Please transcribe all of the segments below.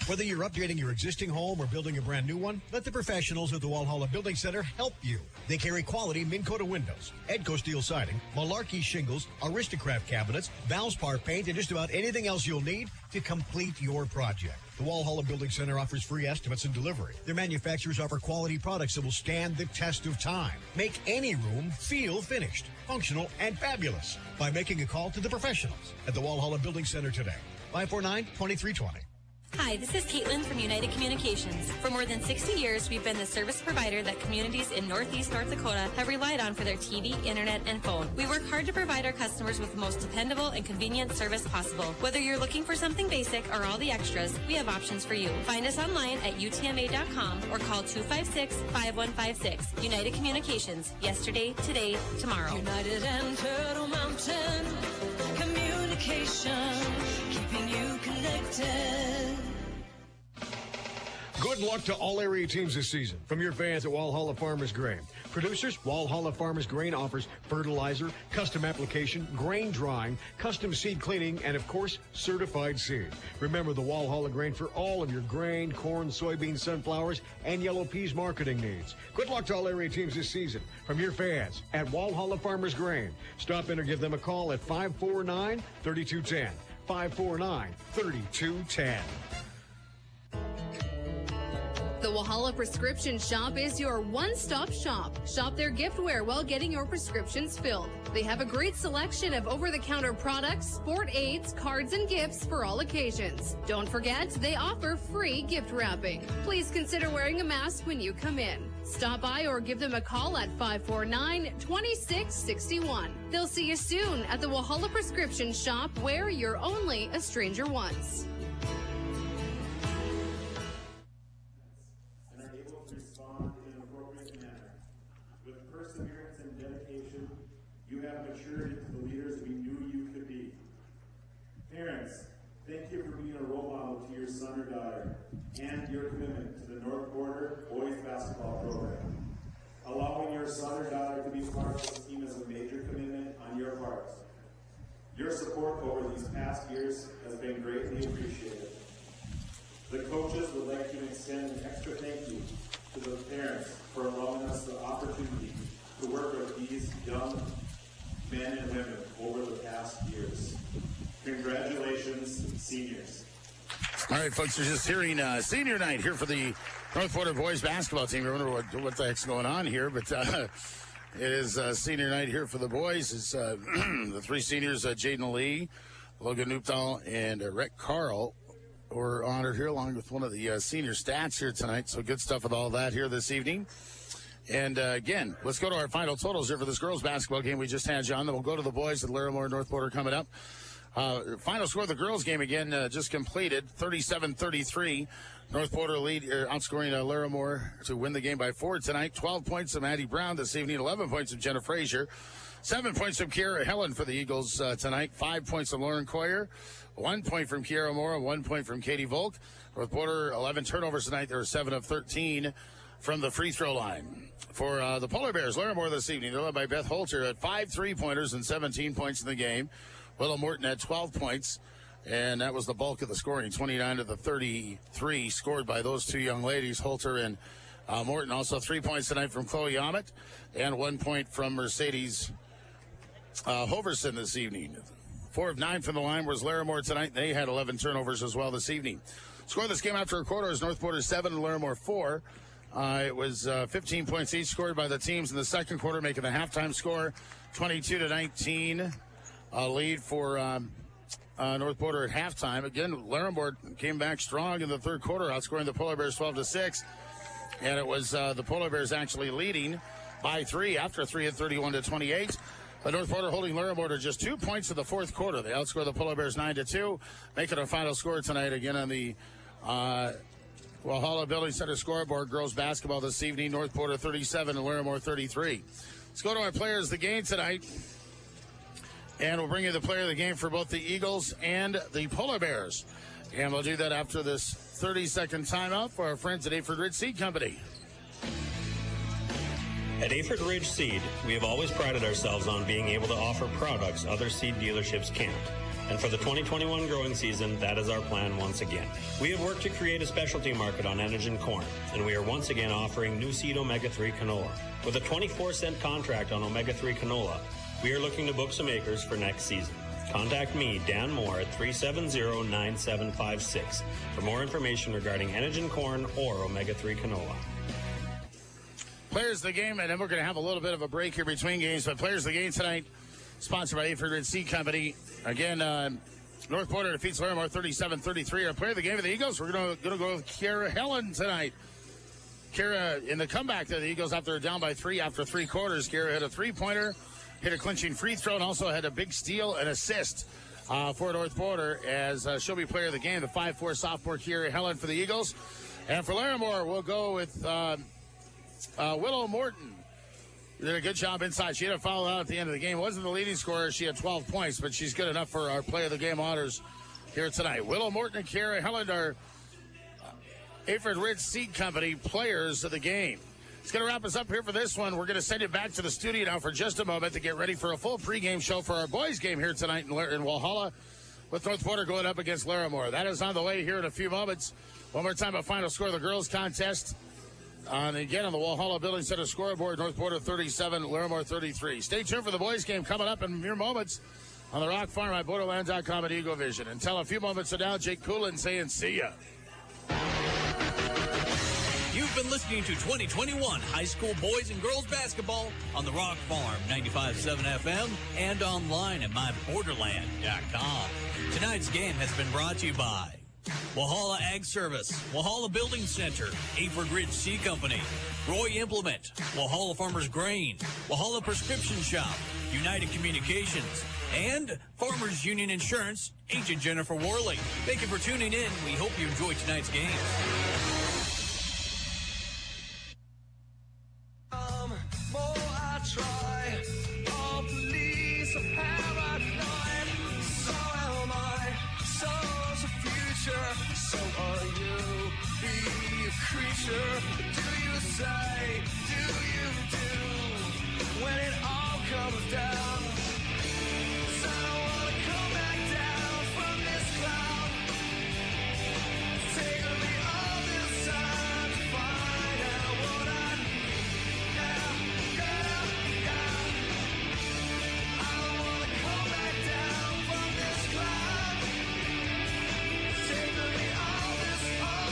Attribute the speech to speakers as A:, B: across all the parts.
A: Whether you're updating your existing home or building a brand new one, let the professionals at the Walhalla Building Center help you. They carry quality Minn Kota windows, Edco steel siding, Malarkey shingles, Aristocrat cabinets, Valspar paint, and just about anything else you'll need to complete your project. The Walhalla Building Center offers free estimates and delivery. Their manufacturers offer quality products that will stand the test of time. Make any room feel finished, functional, and fabulous by making a call to the professionals at the Walhalla Building Center today. 549-2320.
B: Hi, this is Caitlin from United Communications. For more than 60 years, we've been the service provider that communities in Northeast North Dakota have relied on for their TV, internet, and phone. We work hard to provide our customers with the most dependable and convenient service possible. Whether you're looking for something basic or all the extras, we have options for you. Find us online at utma.com or call 256-5156. United Communications. Yesterday, today, tomorrow.
C: United and Turtle Mountain Communication, keeping you connected.
A: Good luck to all area teams this season. From your fans at Walhalla Farmers Grain. Producers, Walhalla Farmers Grain offers fertilizer, custom application, grain drying, custom seed cleaning, and of course, certified seed. Remember the Walhalla Grain for all of your grain, corn, soybeans, sunflowers, and yellow peas marketing needs. Good luck to all area teams this season. From your fans at Walhalla Farmers Grain. Stop in or give them a call at 549-3210. 549-3210.
D: The Walhalla Prescription Shop is your one-stop shop. Shop their giftware while getting your prescriptions filled. They have a great selection of over-the-counter products, sport aids, cards, and gifts for all occasions. Don't forget, they offer free gift wrapping. Please consider wearing a mask when you come in. Stop by or give them a call at 549-2661. They'll see you soon at the Walhalla Prescription Shop, where you're only a stranger once.
E: You have matured into the leaders we knew you could be. Parents, thank you for being a role model to your son or daughter and your commitment to the North Border boys basketball program. Allowing your son or daughter to be part of this team is a major commitment on your part. Your support over these past years has been greatly appreciated. The coaches would like to extend an extra thank you to the parents for allowing us the opportunity to work with these young men and women over the past years. Congratulations, seniors.
F: All right, folks, we're just hearing senior night here for the North Border boys basketball team. I wonder what the heck's going on here, but it is senior night here for the boys. It's the three seniors, Jaden Lee, Logan Newpdahl, and Rhett Carl, were honored here along with one of the senior stats here tonight. So good stuff with all that here this evening. And again, let's go to our final totals here for this girls basketball game we just had, John. Then we'll go to the boys at Larimore North Border coming up. Final score of the girls game again just completed, 37-33. North Border lead outscoring Larimore to win the game by 4 tonight. 12 points from Addie Brown this evening, 11 points from Jenna Frazier, 7 points from Kiara Helen for the Eagles tonight, 5 points from Lauren Coyer, 1 point from Kiara Mora, 1 point from Katie Volk. North Border 11 turnovers tonight. There were 7 of 13 from the free throw line. For the Polar Bears, Larimore this evening, they're led by Beth Holter at 5 3-pointers and 17 points in the game. Willow Morton had 12 points, and that was the bulk of the scoring, 29 of the 33 scored by those two young ladies, Holter and Morton. Also 3 points tonight from Chloe Yamit, and 1 point from Mercedes Hoverson this evening. 4 of 9 from the line was Larimore tonight. They had 11 turnovers as well this evening. Score of this game after a quarter is North Border 7 and Larimore 4. It was 15 points each scored by the teams in the second quarter, making the halftime score 22-19. Lead for North Border at halftime. Again, Larimore came back strong in the third quarter, outscoring the Polar Bears 12-6. And it was the Polar Bears actually leading by 3 after 3 at 31-28. But North Border holding Larimore to just 2 points in the fourth quarter. They outscored the Polar Bears 9-2, making a final score tonight again on the Walhalla Building Center scoreboard. Girls basketball this evening, North Border 37 and Larimore 33. Let's go to our players of the game tonight. And we'll bring you the player of the game for both the Eagles and the Polar Bears. And we'll do that after this 30-second timeout for our friends at Ayford Ridge Seed Company.
G: At Ayford Ridge Seed, we have always prided ourselves on being able to offer products other seed dealerships can't. And for the 2021 growing season, that is our plan once again. We have worked to create a specialty market on Enogen corn, and we are once again offering new seed omega-3 canola. With a 24-cent contract on omega-3 canola, we are looking to book some acres for next season. Contact me, Dan Moore, at 370-9756 for more information regarding Enogen corn or omega-3 canola.
F: Players of the game, and then we're going to have a little bit of a break here between games, but players of the game tonight, sponsored by A4 Seed Company. Again, North Porter defeats Larimore 37-33. Our player of the game of the Eagles, we're going to go with Kara Helen tonight. Kara, in the comeback to the Eagles after they're down by 3 after 3 quarters, Kara hit a three-pointer, hit a clinching free throw, and also had a big steal and assist for North Porter as she'll be player of the game, the 5'4 sophomore Kara Helen for the Eagles. And for Larimore, we'll go with Willow Morton. Did a good job inside. She had a foul out at the end of the game. Wasn't the leading scorer. She had 12 points, but she's good enough for our player of the game honors here tonight. Willow Morton and Kara Helen are Aford Ridge Seed Company players of the game. It's going to wrap us up here for this one. We're going to send you back to the studio now for just a moment to get ready for a full pregame show for our boys game here tonight in Walhalla, with North Porter going up against Larimore. That is on the way here in a few moments. One more time, a final score of the girls contest. And again, on the Walhalla Building Center scoreboard, North Porter 37, Larimore 33. Stay tuned for the boys game coming up in mere moments on the Rock Farm at Borderland.com and Eagle Vision. Until a few moments from now, Jake Coolin saying see ya.
H: You've been listening to 2021 high school boys and girls basketball on the Rock Farm, 95.7 FM, and online at myborderland.com. Tonight's game has been brought to you by Walhalla Ag Service, Walhalla Building Center, Aford Ridge Seed Company, Roy Implement, Walhalla Farmers Grain, Walhalla Prescription Shop, United Communications, and Farmers Union Insurance, Agent Jennifer Worley. Thank you for tuning in. We hope you enjoyed tonight's game.
C: So are you, be a creature, do you say, do you do, when it all comes down, 'cause I don't want to come back down from this cloud, take me all this time to find out what I need, I don't want to come back down from this cloud, take me all this time.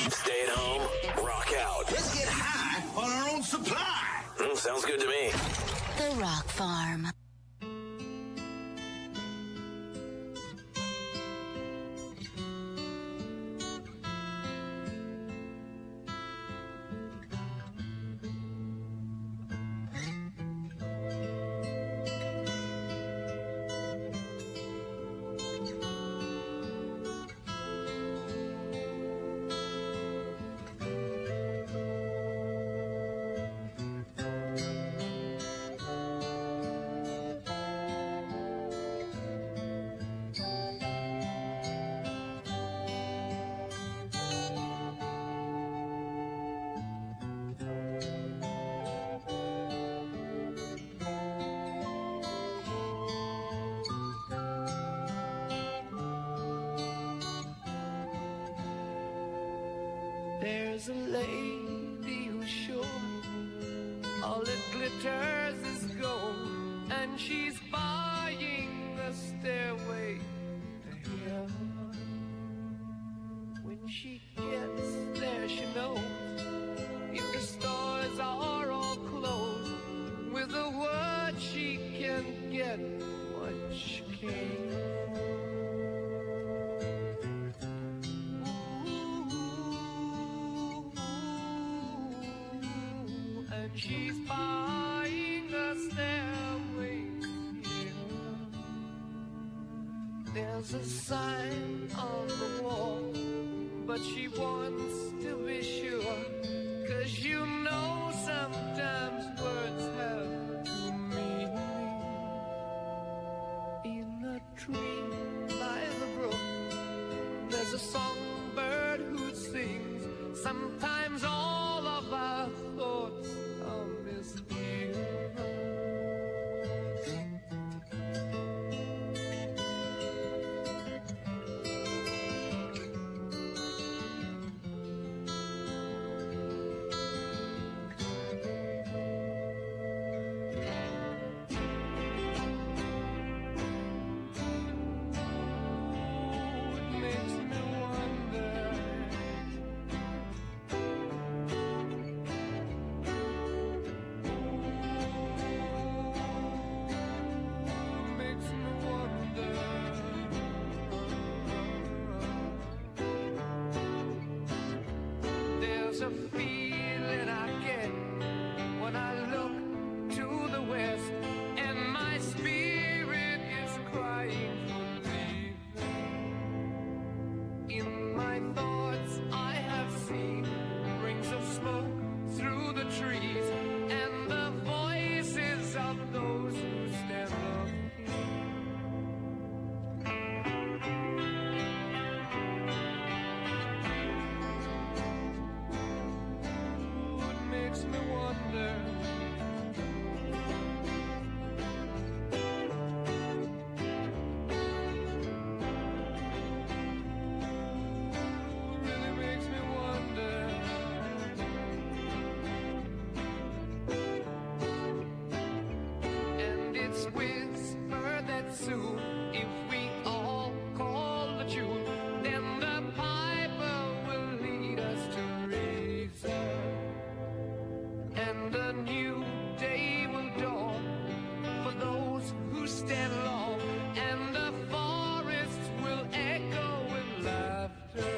I: Stay at home, rock out.
C: Let's get high on our own supply.
I: Sounds good to me.
J: The Rock Farm.
C: There's a lady who's sure all that glitters is gold, and she's buying the stairway to heaven. When she gets there, she knows if the stores are all closed, with a word she can get what she came for. She's buying a stairway here. There's a sign on the wall, but she wants to be sure, 'cause you know sometimes words have two meanings. In a tree by the brook, there's a songbird who sings. Sometimes all of our thoughts are misgiven. There's a feeling I get when I look to the west, and my spirit is crying for leaving. In my thoughts I have seen rings of smoke through the trees, and the voices of those who stand up here. Makes me wonder. Really makes me wonder. And it's whispered that soon, if we all call the tune, then the piper will lead us to reason. And a new day will dawn for those who stand long, and the forests will echo with laughter.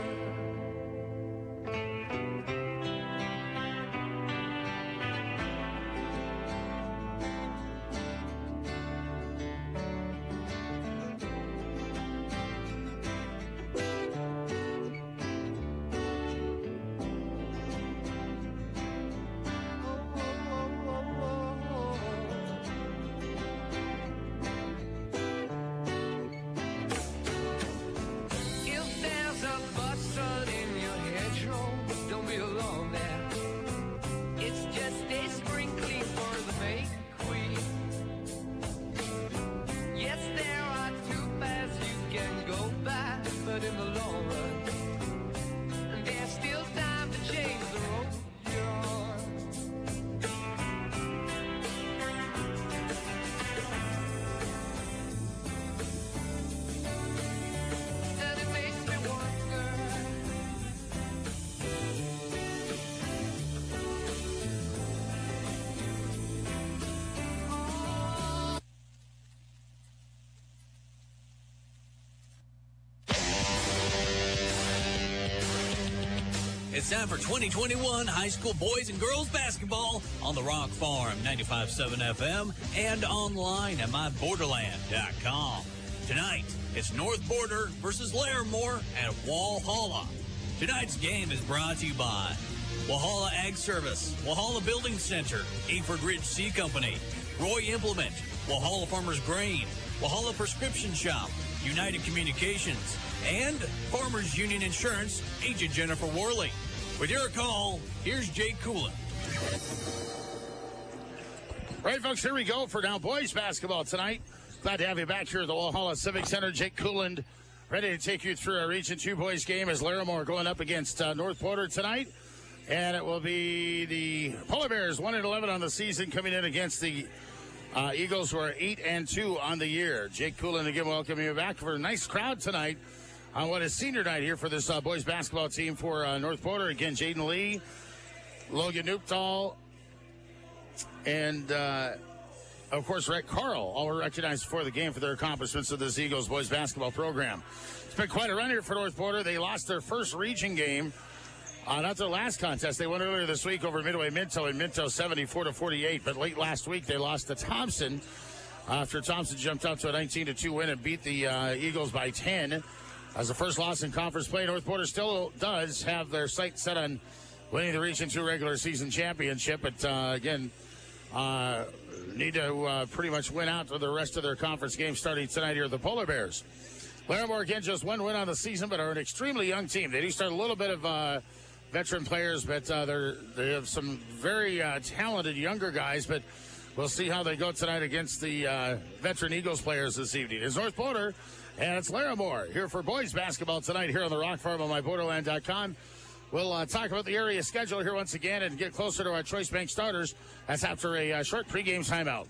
H: It's time for 2021 high school boys and girls basketball on the Rock Farm, 95.7 FM, and online at myborderland.com. Tonight, it's North Border versus Larimore at Walhalla. Tonight's game is brought to you by Walhalla Ag Service, Walhalla Building Center, Eford Ridge Sea Company, Roy Implement, Walhalla Farmers Grain, Walhalla Prescription Shop, United Communications, and Farmers Union Insurance, Agent Jennifer Worley. With your call, here's Jake Coolin.
F: Right, folks, here we go for now boys basketball tonight. Glad to have you back here at the Walhalla Civic Center. Jake Cooland ready to take you through our Region 2 boys game as Larimore going up against North Porter tonight. And it will be the Polar Bears 1-11 on the season coming in against the Eagles, who are 8-2 on the year. Jake Cooland again welcoming you back for a nice crowd tonight on what is senior night here for this boys basketball team for North Porter. Again, Jaden Lee, Logan Newpdahl, and of course, Rick Carl, all were recognized before the game for their accomplishments of this Eagles boys basketball program. It's been quite a run here for North Porter. They lost their first region game, not their last contest. They won earlier this week over Midway Minto in Minto 74-48, but late last week they lost to Thompson after Thompson jumped up to a 19-2 win and beat the Eagles by 10. As the first loss in conference play, North Porter still does have their sights set on winning the Region 2 regular season championship, but again, need to pretty much win out to the rest of their conference games starting tonight here at the Polar Bears. Larimore, again, just one win on the season, but are an extremely young team. They do start a little bit of veteran players, but they have some very talented younger guys, but we'll see how they go tonight against the veteran Eagles players this evening. It's North Porter, and it's Larimore here for boys basketball tonight here on the Rock Farm on myborderland.com. We'll talk about the area schedule here once again and get closer to our Choice Bank starters. That's after a short pregame timeout.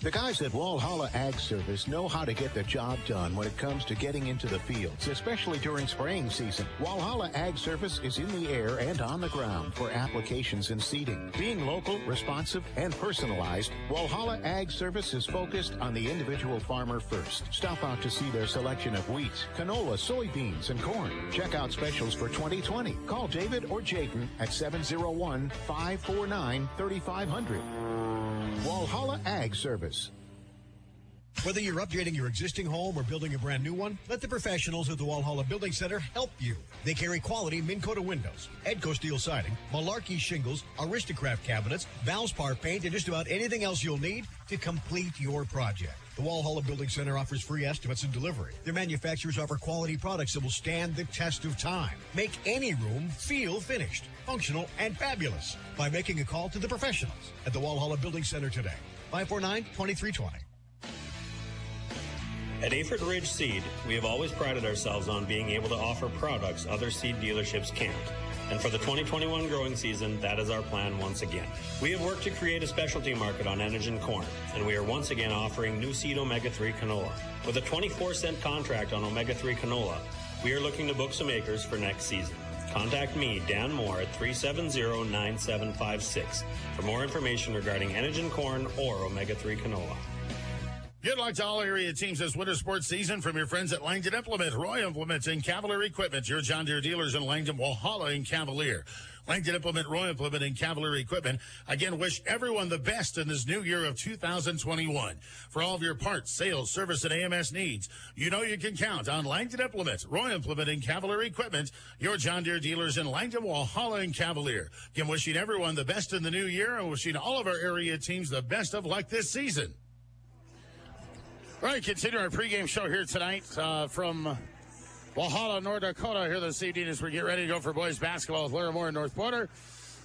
K: The guys at Walhalla Ag Service know how to get the job done when it comes to getting into the fields, especially during spraying season. Walhalla Ag Service is in the air and on the ground for applications and seeding. Being local, responsive, and personalized, Walhalla Ag Service is focused on the individual farmer first. Stop out to see their selection of wheat, canola, soybeans, and corn. Check out specials for 2020. Call David or Jayden at 701-549-3500. Walhalla Ag Service.
A: Whether you're updating your existing home or building a brand new one, let the professionals at the Walhalla Building Center help you. They carry quality Minn Kota windows, Edco steel siding, Malarkey shingles, Aristocrat cabinets, Valspar paint, and just about anything else you'll need to complete your project. The Walhalla Building Center offers free estimates and delivery. Their manufacturers offer quality products that will stand the test of time. Make any room feel finished, functional, and fabulous by making a call to the professionals at the Walhalla Building Center today. 549-2320.
G: At Eford Ridge Seed, we have always prided ourselves on being able to offer products other seed dealerships can't. And for the 2021 growing season, that is our plan once again. We have worked to create a specialty market on Enogen corn, and we are once again offering new seed omega-3 canola. With a 24-cent contract on omega-3 canola, we are looking to book some acres for next season. Contact me, Dan Moore, at 370-9756 for more information regarding Enogen corn or omega-3 canola.
F: Good luck to all area teams this winter sports season from your friends at Langdon Implement, Roy Implement, and Cavalier Equipment, your John Deere dealers in Langdon, Walhalla, and Cavalier. Langdon Implement, Roy Implement, and Cavalier Equipment again wish everyone the best in this new year of 2021. For all of your parts, sales, service, and AMS needs, you know you can count on Langdon Implement, Roy Implement, and Cavalier Equipment, your John Deere dealers in Langdon, Walhalla, and Cavalier. Again, wishing everyone the best in the new year and wishing all of our area teams the best of luck this season. All right, continue our pregame show here tonight from Walhalla, North Dakota here this evening as we get ready to go for boys basketball with Larimore and North Porter.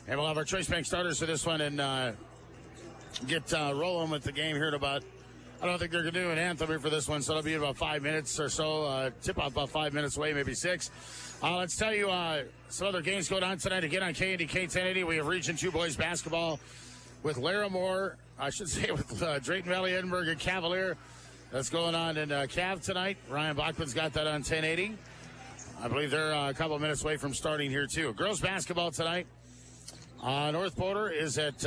F: And we'll have our Choice Bank starters for this one and get rolling with the game here in about, I don't think they're going to do an anthem here for this one, so it'll be about 5 minutes or so. Tip off about 5 minutes away, maybe 6. Let's tell you some other games going on tonight. Again on KNDK 1080, we have Region 2 boys basketball with Larimore, with Drayton Valley, Edinburgh, and Cavalier. That's going on in Cav tonight. Ryan Bachman's got that on 1080. I believe they're a couple of minutes away from starting here, too. Girls basketball tonight. North Porter is at,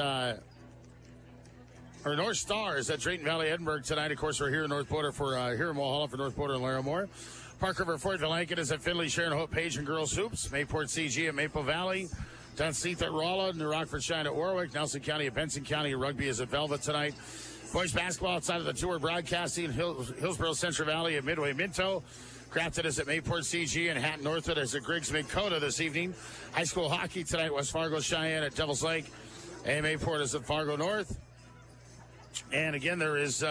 F: North Star is at Drayton Valley, Edinburgh tonight. Of course, we're here in North Porter here in Walhalla for North Porter and Larimore. Park River Fort Delancan is at Findlay, Sharon Hope Page and Girls Hoops. Mayport CG at Maple Valley. Dunseith at Rolla. New Rockford Shine at Warwick. Nelson County at Benson County. Rugby is at Velvet tonight. Boys basketball outside of the tour broadcasting. Hillsborough Central Valley at Midway Minto. Crafton is at Mayport CG, and Hatton Northwood is at Griggs Mid-Kota this evening. High school hockey tonight, West Fargo Cheyenne at Devils Lake. And Mayport is at Fargo North. And again, there is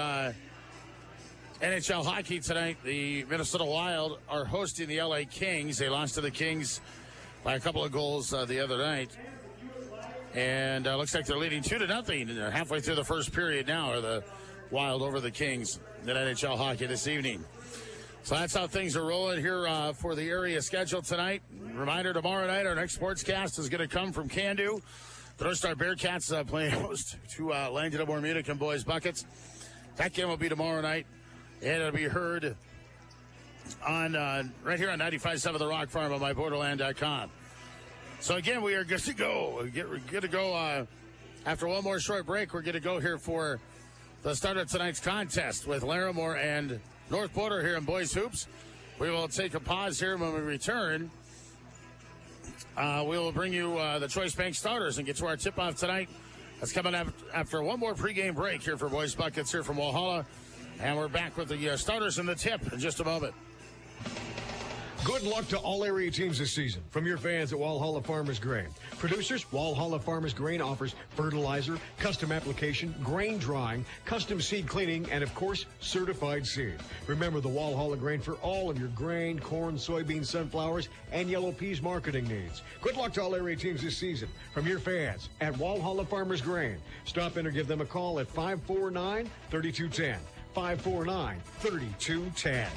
F: NHL hockey tonight. The Minnesota Wild are hosting the LA Kings. They lost to the Kings by a couple of goals the other night. And looks like they're leading 2-0. They're halfway through the first period now, are the Wild over the Kings in NHL hockey this evening. So that's how things are rolling here for the area schedule tonight. Reminder, tomorrow night, our next sportscast is going to come from Candu. The North Star Bearcats playing host to Langdon Moore Munich and Boys Buckets. That game will be tomorrow night, and it'll be heard on right here on 95.7 The Rock Farm on myborderland.com. So again, we are good to go. We're good to go after one more short break. We're going to go here for the start of tonight's contest with Larimore and North Border here in Boys Hoops. We will take a pause here. When we return, we will bring you the Choice Bank starters and get to our tip-off tonight. That's coming up after one more pregame break here for Boys Buckets here from Walhalla. And we're back with the starters and the tip in just a moment.
A: Good luck to all area teams this season from your fans at Walhalla Farmers Grain. Producers, Walhalla Farmers Grain offers fertilizer, custom application, grain drying, custom seed cleaning, and of course, certified seed. Remember the Walhalla Grain for all of your grain, corn, soybeans, sunflowers, and yellow peas marketing needs. Good luck to all area teams this season from your fans at Walhalla Farmers Grain. Stop in or give them a call at 549-3210. 549-3210.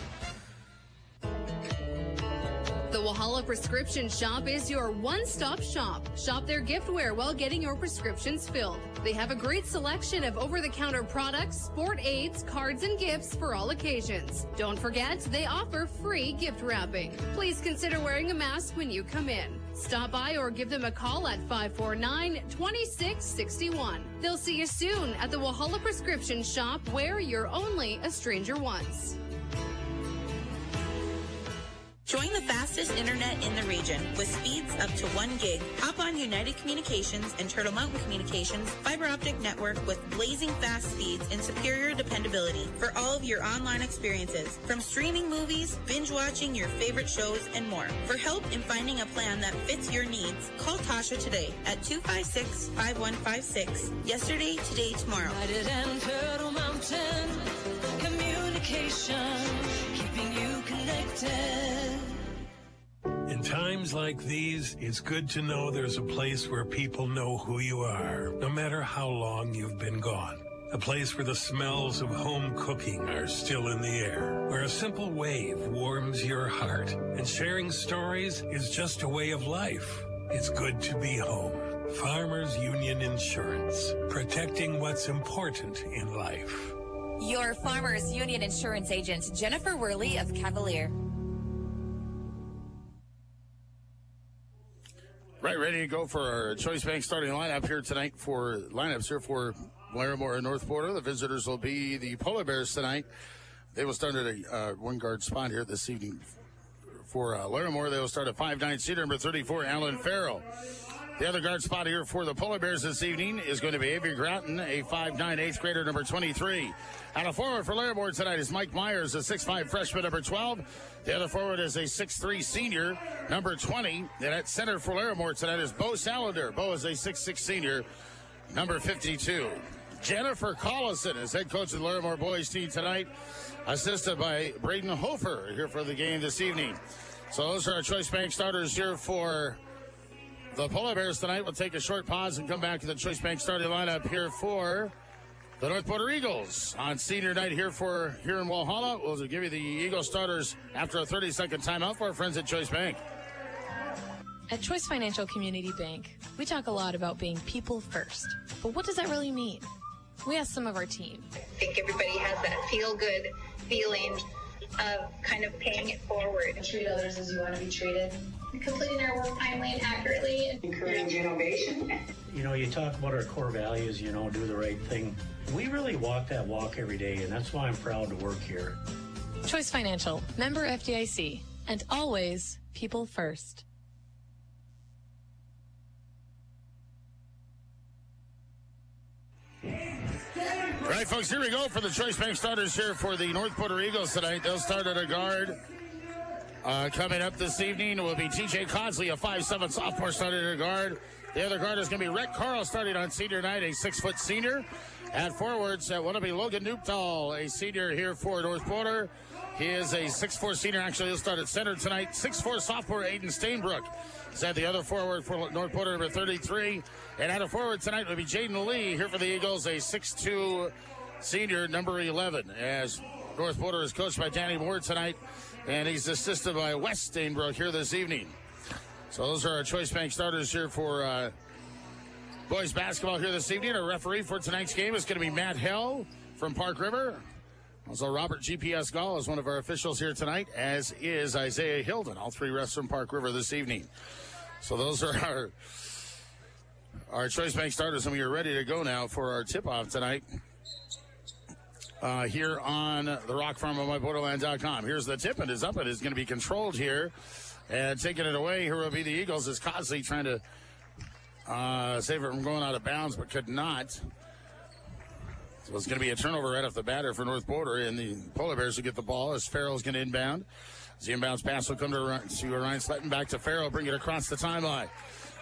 D: The Walhalla Prescription Shop is your one-stop shop. Shop their giftware while getting your prescriptions filled. They have a great selection of over-the-counter products, sport aids, cards, and gifts for all occasions. Don't forget, they offer free gift wrapping. Please consider wearing a mask when you come in. Stop by or give them a call at 549-2661. They'll see you soon at the Walhalla Prescription Shop, where you're only a stranger once.
L: Join the fastest internet in the region with speeds up to 1 gig. Hop on United Communications and Turtle Mountain Communications fiber optic network with blazing fast speeds and superior dependability for all of your online experiences. From streaming movies, binge watching your favorite shows, and more. For help in finding a plan that fits your needs, call Tasha today at 256-5156. Yesterday, today, tomorrow.
C: United and Turtle Mountain Communication, keeping you connected.
M: In times like these, it's good to know there's a place where people know who you are, no matter how long you've been gone. A place where the smells of home cooking are still in the air, where a simple wave warms your heart, and sharing stories is just a way of life. It's good to be home. Farmers Union Insurance, protecting what's important in life.
N: Your Farmers Union Insurance agent, Jennifer Worley of Cavalier.
F: Right, ready to go for our Choice Bank starting lineups here for Larimore and North Border. The visitors will be the Polar Bears tonight. They will start at a one-guard spot here this evening. For Larimore, they will start at 5'9", seater number 34, Alan Farrell. The other guard spot here for the Polar Bears this evening is going to be Avery Gratton, a 5'9", 8th grader, number 23. And a forward for Larimore tonight is Mike Myers, a 6'5", freshman, number 12. The other forward is a 6'3", senior, number 20. And at center for Larimore tonight is Bo Salander. Bo is a 6'6", senior, number 52. Jennifer Collison is head coach of the Larimore boys team tonight, assisted by Braden Hofer here for the game this evening. So those are our Choice Bank starters here for the Polar Bears tonight. We'll take a short pause and come back to the Choice Bank starting lineup here for the North Border Eagles on senior night here in Walhalla. We'll give you the Eagles starters after a 30-second timeout for our friends at Choice Bank.
O: At Choice Financial Community Bank, we talk a lot about being people first. But what does that really mean? We asked some of our team.
P: I think everybody has that feel-good feeling of kind of paying it forward.
Q: Treat others as you want to be treated.
P: Completing our work timely and accurately.
Q: Encourage innovation.
R: You know, you talk about our core values, do the right thing. We really walk that walk every day, and that's why I'm proud to work here.
O: Choice Financial, member FDIC, and always people first.
F: All right, folks, here we go for the Choice Bank starters here for the North Porter Eagles tonight. They'll start at a guard. Coming up this evening will be TJ Codsley, a 5'7" sophomore, starting at a guard. The other guard is going to be Rhett Carl, starting on senior night, a 6-foot senior. At forwards, that will be Logan Newpdahl, a senior here for North Porter. He is a 6'4" senior. Actually, he'll start at center tonight. 6'4" sophomore Aiden Stainbrook is at the other forward for North Porter, number 33. And at a forward tonight will be Jaden Lee here for the Eagles, a 6'2" senior, number 11. As North Porter is coached by Danny Moore tonight, and he's assisted by Wes Stainbrook here this evening. So those are our Choice Bank starters here for boys basketball here this evening. Our referee for tonight's game is going to be Matt Hell from Park River. Also, Robert GPS Gall is one of our officials here tonight, as is Isaiah Hilden. All three refs from Park River this evening. So those are our Choice Bank starters, and we are ready to go now for our tip-off tonight here on the Rock Farm on MyBorderland.com. Here's the tip, and is up. It is going to be controlled here. And taking it away, here will be the Eagles as Codsley trying to save it from going out of bounds, but could not. So it's going to be a turnover right off the batter for North Porter, and the Polar Bears will get the ball as Farrell's going to inbound. The inbounds pass will come to Ryan Sletton, back to Farrell, bring it across the timeline.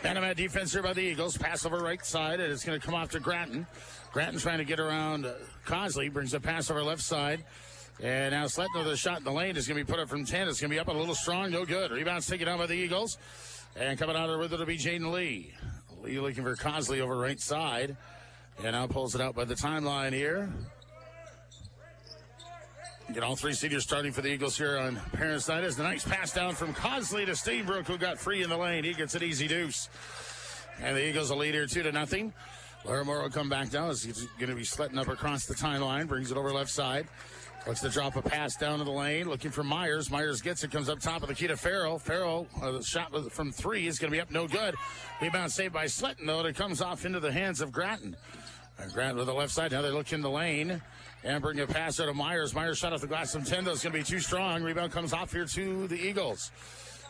F: Man-to-man defense here by the Eagles. Pass over right side, and it's going to come off to Gratton. Gratton trying to get around Codsley, brings a pass over left side. And now Sletton with a shot in the lane is going to be put up from 10. It's going to be up a little strong, no good. Rebound's taken down by the Eagles. And coming out of it will be Jaden Lee. Lee looking for Codsley over right side. And now pulls it out by the timeline here. Get all three seniors starting for the Eagles here on Parents' Night. As the nice pass down from Codsley to Steenbrook, who got free in the lane. He gets an easy deuce. And the Eagles will lead here 2-0. Larimore will come back down. He's going to be Sletton up across the timeline. Brings it over left side. Looks to drop a pass down to the lane. Looking for Myers. Myers gets it. Comes up top of the key to Farrell. Farrell, the shot from three is going to be up no good. Rebound saved by Sletton, though. It comes off into the hands of Gratton. Gratton with the left side. Now they look in the lane and bring a pass out to Myers. Myers shot off the glass from 10, though. It's going to be too strong. Rebound comes off here to the Eagles.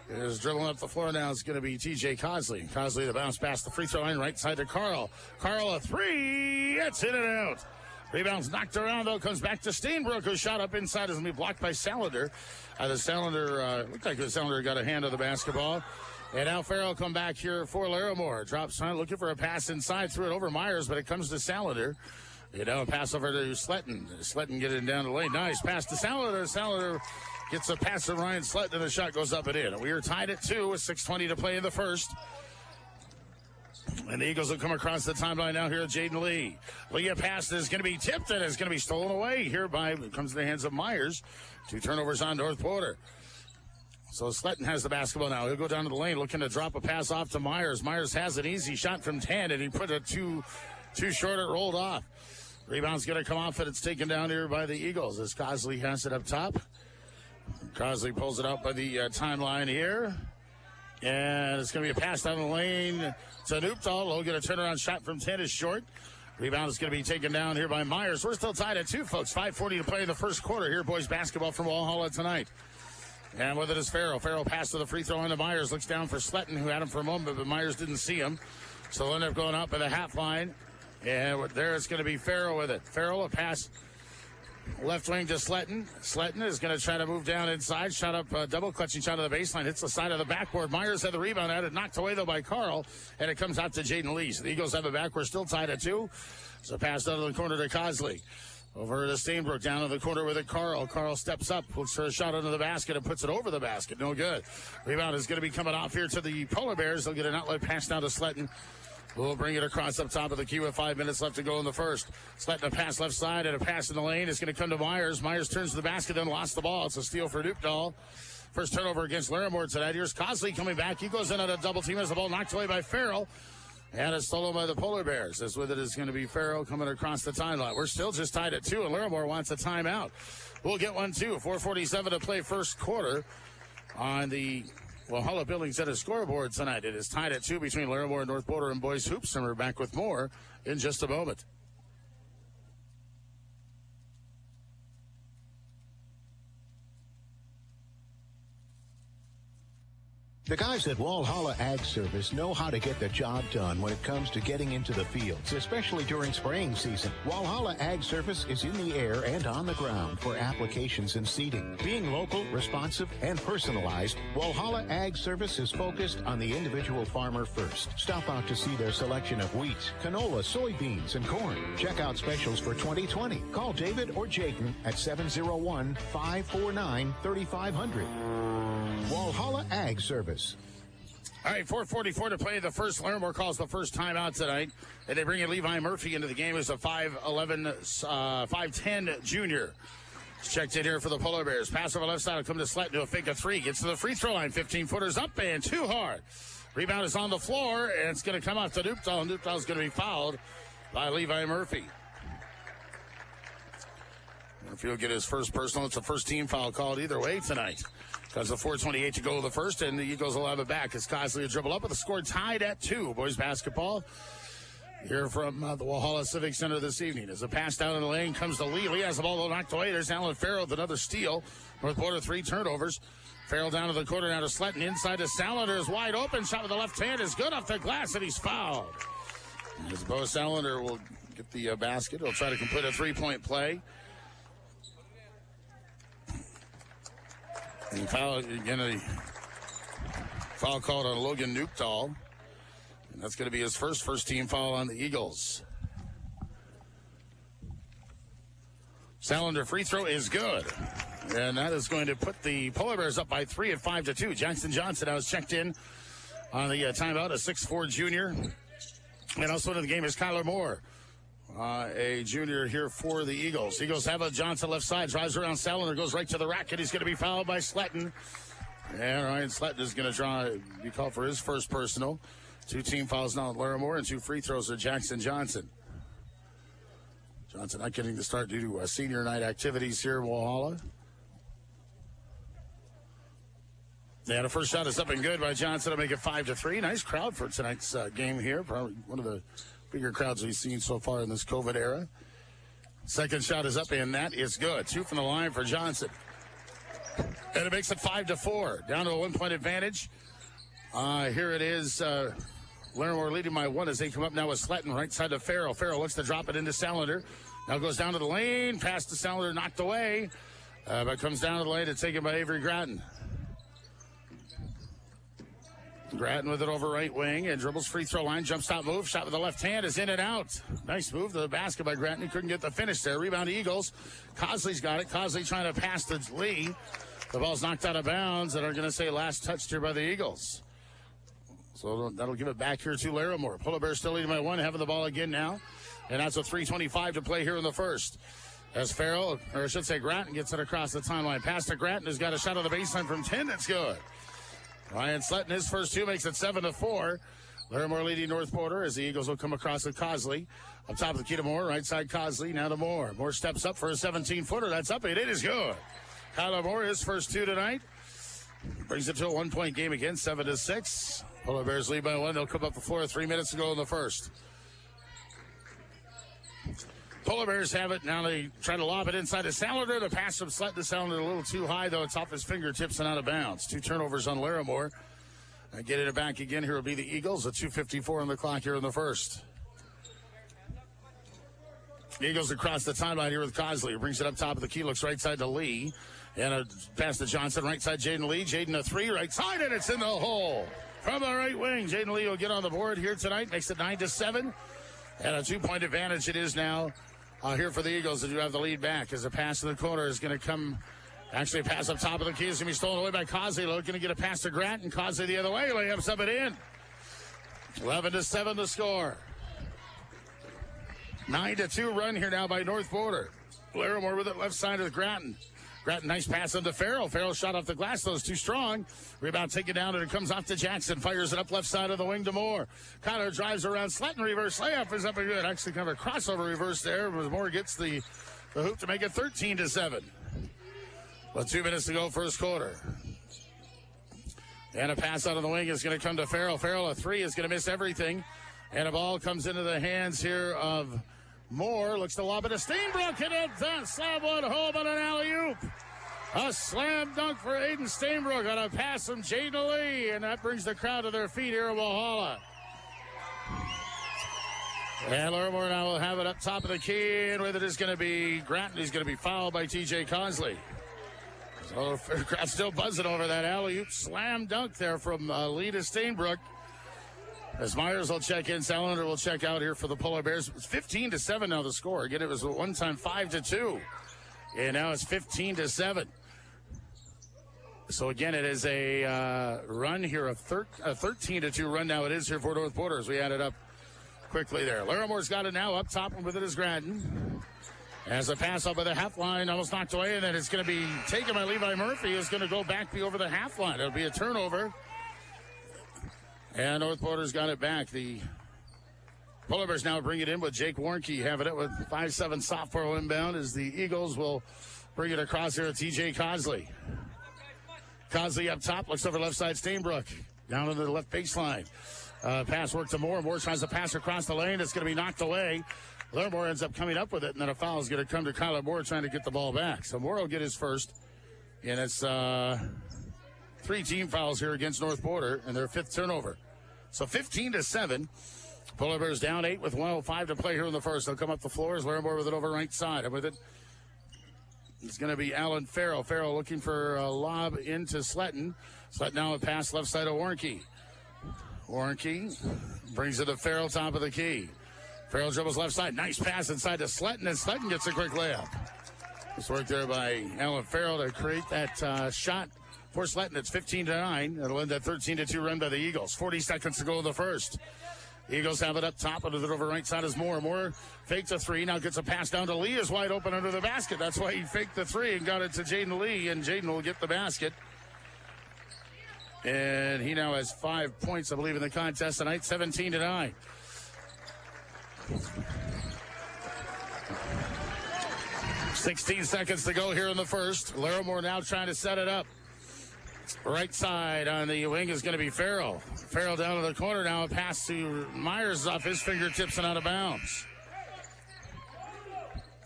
F: It is dribbling up the floor now. It's going to be TJ Codsley. Codsley, the bounce past the free throw line, right side to Carl. Carl, a three. It's in and out. Rebound's knocked around, though. Comes back to Steenbrook, who shot up inside. Is going to be blocked by Salander. The Salander, looked like the Salander got a hand on the basketball. And now Farrell come back here for Larimore. Drops on, looking for a pass inside. Threw it over Myers, but it comes to Salander. You know, a pass over to Sletton. Sletton getting down the lane. Nice pass to Salander. Salander gets a pass to Ryan Sletton, and the shot goes up and in. We are tied at 2 with 6:20 to play in the first. And the Eagles will come across the timeline now here with Jaden Lee. Lee, a pass that is going to be tipped, and it's going to be stolen away here by, comes to the hands of Myers. 2 turnovers on North Porter. So Sletton has the basketball now. He'll go down to the lane, looking to drop a pass off to Myers. Myers has an easy shot from 10, and he put it too short. It rolled off. Rebound's going to come off, and it's taken down here by the Eagles as Codsley has it up top. Codsley pulls it out by the timeline here. And it's going to be a pass down the lane to Newpdahl. He'll get a turnaround shot from 10 is short. Rebound is going to be taken down here by Myers. We're still tied at 2, folks. 5:40 to play in the first quarter here. Boys basketball from Walhalla tonight. And with it is Farrell. Farrell passed to the free throw line to Myers. Looks down for Sletton, who had him for a moment, but Myers didn't see him. So they'll end up going up at the half line. And there it's going to be Farrell with it. Farrell, a pass left wing to Sletton. Sletton is going to try to move down inside. Shot up, double clutching shot to the baseline. Hits the side of the backboard. Myers had the rebound out. It knocked away, though, by Carl. And it comes out to Jaden Lee. So the Eagles have it back. We're still tied at 2. So pass down to the corner to Codsley. Over to Steenbrook, down to the corner with it, Carl. Carl steps up, looks for a shot under the basket, and puts it over the basket. No good. Rebound is going to be coming off here to the Polar Bears. They'll get an outlet pass down to Sletton. We'll bring it across up top of the key with 5 minutes left to go in the first. Sletton, a pass left side and a pass in the lane. It's going to come to Myers. Myers turns to the basket, then lost the ball. It's a steal for Newpdahl. First turnover against Larimore tonight. Here's Codsley coming back. He goes in on a double team as the ball knocked away by Farrell. And it's stolen by the Polar Bears. As with it is going to be Farrell coming across the timeline. We're still just tied at 2, and Larimore wants a timeout. We'll get one, too. 4:47 to play first quarter on the Walhalla Building Center scoreboard tonight. It is tied at 2 between Larimore and North Porter and boys hoops, and we're back with more in just a moment.
K: The guys at Walhalla Ag Service know how to get the job done when it comes to getting into the fields, especially during spraying season. Walhalla Ag Service is in the air and on the ground for applications and seeding. Being local, responsive, and personalized, Walhalla Ag Service is focused on the individual farmer first. Stop out to see their selection of wheat, canola, soybeans, and corn. Check out specials for 2020. Call David or Jayden at 701-549-3500. Walhalla Ag Service.
F: All right, 4:44 to play the first. Larimore calls the first timeout tonight, and they bring in Levi Murphy into the game as a 5'10 junior. He's checked in here for the Polar Bears. Pass over left side will come to Sletton to a fake of three. Gets to the free throw line. 15-footers up and too hard. Rebound is on the floor, and it's going to come off to Newpdahl. Newpdahl's going to be fouled by Levi Murphy. Murphy will get his first personal. It's a first-team foul called either way tonight. Because the 4:28 to go the first, and the Eagles will have it back as Cosley will dribble up with the score tied at 2. Boys basketball here from the Walhalla Civic Center this evening. As a pass down in the lane comes to Lee. Lee has the ball knocked away. There's Alan Farrell with another steal. North Border 3 turnovers. Farrell down to the corner now to Sletton. Inside to Salander is wide open. Shot with the left hand is good off the glass, and he's fouled. As Bo Salander will get the basket. He'll try to complete a three-point play. And foul, again, a foul called on Logan Newpdahl. And that's going to be his first team foul on the Eagles. Salander free throw is good. And that is going to put the Polar Bears up by 3 at 5-2. Jackson Johnson now is checked in on the timeout, a 6'4 junior. And also into the game is Kyler Moore. A junior here for the Eagles. Eagles have a Johnson left side, drives around Salander, goes right to the rack, and he's going to be fouled by Sletton. And Ryan Sletton is going to be called for his first personal. 2 team fouls now at Larimore, and 2 free throws at Jackson Johnson. Johnson not getting to start due to senior night activities here in Walhalla. Yeah, the first shot is up and good by Johnson to make it 5-3. Nice crowd for tonight's game here. Probably one of the bigger crowds we've seen so far in this COVID era. Second shot is up, and that is good. 2 from the line for Johnson. And it makes it 5-4. Down to a 1-point advantage. Here it is. Larimore leading by 1 as they come up now with Sletton right side to Farrell. Farrell looks to drop it into Salander. Now goes down to the lane. Pass to Salander, knocked away. But comes down to the lane and taken by Avery Gratton. Gratton with it over right wing and dribbles free throw line. Jump stop move. Shot with the left hand is in and out. Nice move to the basket by Gratton. He couldn't get the finish there. Rebound Eagles. Cosley's got it. Cosley trying to pass to Lee. The ball's knocked out of bounds and are going to say last touched here by the Eagles. So that'll give it back here to Larimore. Polar Bears still leading by 1, having the ball again now. And that's a 3:25 to play here in the first. As Farrell, or I should say Gratton, gets it across the timeline. Pass to Gratton, who's got a shot on the baseline from 10. That's good. Ryan Sletton, his first 2 makes it 7-4. Larimore leading North Border as the Eagles will come across with Cosley. Up top of the key to Moore, right side Cosley, now to Moore. Moore steps up for a 17-footer. That's up, and it is good. Kyler Moore, his first 2 tonight. Brings it to a 1-point game again, 7-6. Polar Bears lead by 1. They'll come up the floor 3 minutes to go in the first. Polar Bears have it. Now they try to lob it inside to Salander. The pass from Sletton to Salander a little too high, though. It's off his fingertips and out of bounds. 2 turnovers on Larimore. Getting it back again here will be the Eagles. A 2:54 on the clock here in the first. Eagles across the timeline here with Cosley. Brings it up top of the key. Looks right side to Lee. And a pass to Johnson. Right side, Jaden Lee. Jaden a 3. Right side, and it's in the hole. From the right wing, Jaden Lee will get on the board here tonight. Makes it 9-7. And a 2-point advantage it is now. Here for the Eagles, that you have the lead back as a pass in the corner is going to come. Actually, a pass up top of the key is going to be stolen away by Cosley. Looking to get a pass to Gratton. Cosley the other way. Layups up and in. 11-7 to score. 9-2 run here now by North Border. Larimore with it left side of Gratton. Gratton, nice pass on to Farrell. Farrell shot off the glass, though, it's too strong. Rebound taken down, and it comes off to Jackson. Fires it up left side of the wing to Moore. Kyler drives around Sletton. Reverse layup is up and good. Actually, kind of a crossover reverse there. Moore gets the hoop to make it 13-7. But 2 minutes to go, first quarter. And a pass out of the wing is going to come to Farrell. Farrell, a 3, is going to miss everything. And a ball comes into the hands here of Moore. Looks to lob it to Steenbrook, and it slab one home on an alley-oop. A slam dunk for Aiden Stainbrook on a pass from Jaden Lee, and that brings the crowd to their feet here in Walhalla. And Larimore now will have it up top of the key, and with it is going to be Grattan. He's going to be fouled by TJ Consley. So the crowd's still buzzing over that alley-oop slam dunk there from Lee to Stainbrook. As Myers will check in, Salander will check out here for the Polar Bears. It's 15-7 now the score. Again, it was at one time 5-2, and now it's 15-7. So again, it is a run here of a 13-2 run now. It is here for North Porter as we add it up quickly there. Larimore's got it now up top, and with it is Grattan. As a pass up by the half line, almost knocked away, and then it's going to be taken by Levi Murphy. It's going to go back, be over the half line. It'll be a turnover. And North Porter's got it back. The Polar Bears now bring it in with Jake Warnke having it with 5'7" sophomore inbound as the Eagles will bring it across here at TJ Consley. Consley up top, looks over left side, Stainbrook. Down to the left baseline. Pass work to Moore. Moore tries to pass across the lane. It's going to be knocked away. Larimore ends up coming up with it, and then a foul is going to come to Kyler Moore trying to get the ball back. So Moore will get his first, and it's 3 team fouls here against North Porter, and their 5th turnover. So 15-7. Polar Bears down 8 with 1:05 to play here in the first. They'll come up the floor as Larimore with it over right side. And with it, it's going to be Alan Farrell. Farrell looking for a lob into Sletton. Sletton now a pass left side of Warnke. Warnke brings it to Farrell, top of the key. Farrell dribbles left side. Nice pass inside to Sletton, and Sletton gets a quick layup. This work there by Alan Farrell to create that shot for Sletton. It's 15-9. It'll end that 13-2 run by the Eagles. 40 seconds to go in the first. Eagles have it up top, and it over right side is Moore. Moore fakes a 3, now gets a pass down to Lee, is wide open under the basket. That's why he faked the 3 and got it to Jaden Lee, and Jaden will get the basket. And he now has 5 points, I believe, in the contest tonight, 17-9. $16 seconds to go here in the first. Larimore now trying to set it up. Right side on the wing is going to be Farrell. Farrell down to the corner now. A pass to Myers off his fingertips and out of bounds.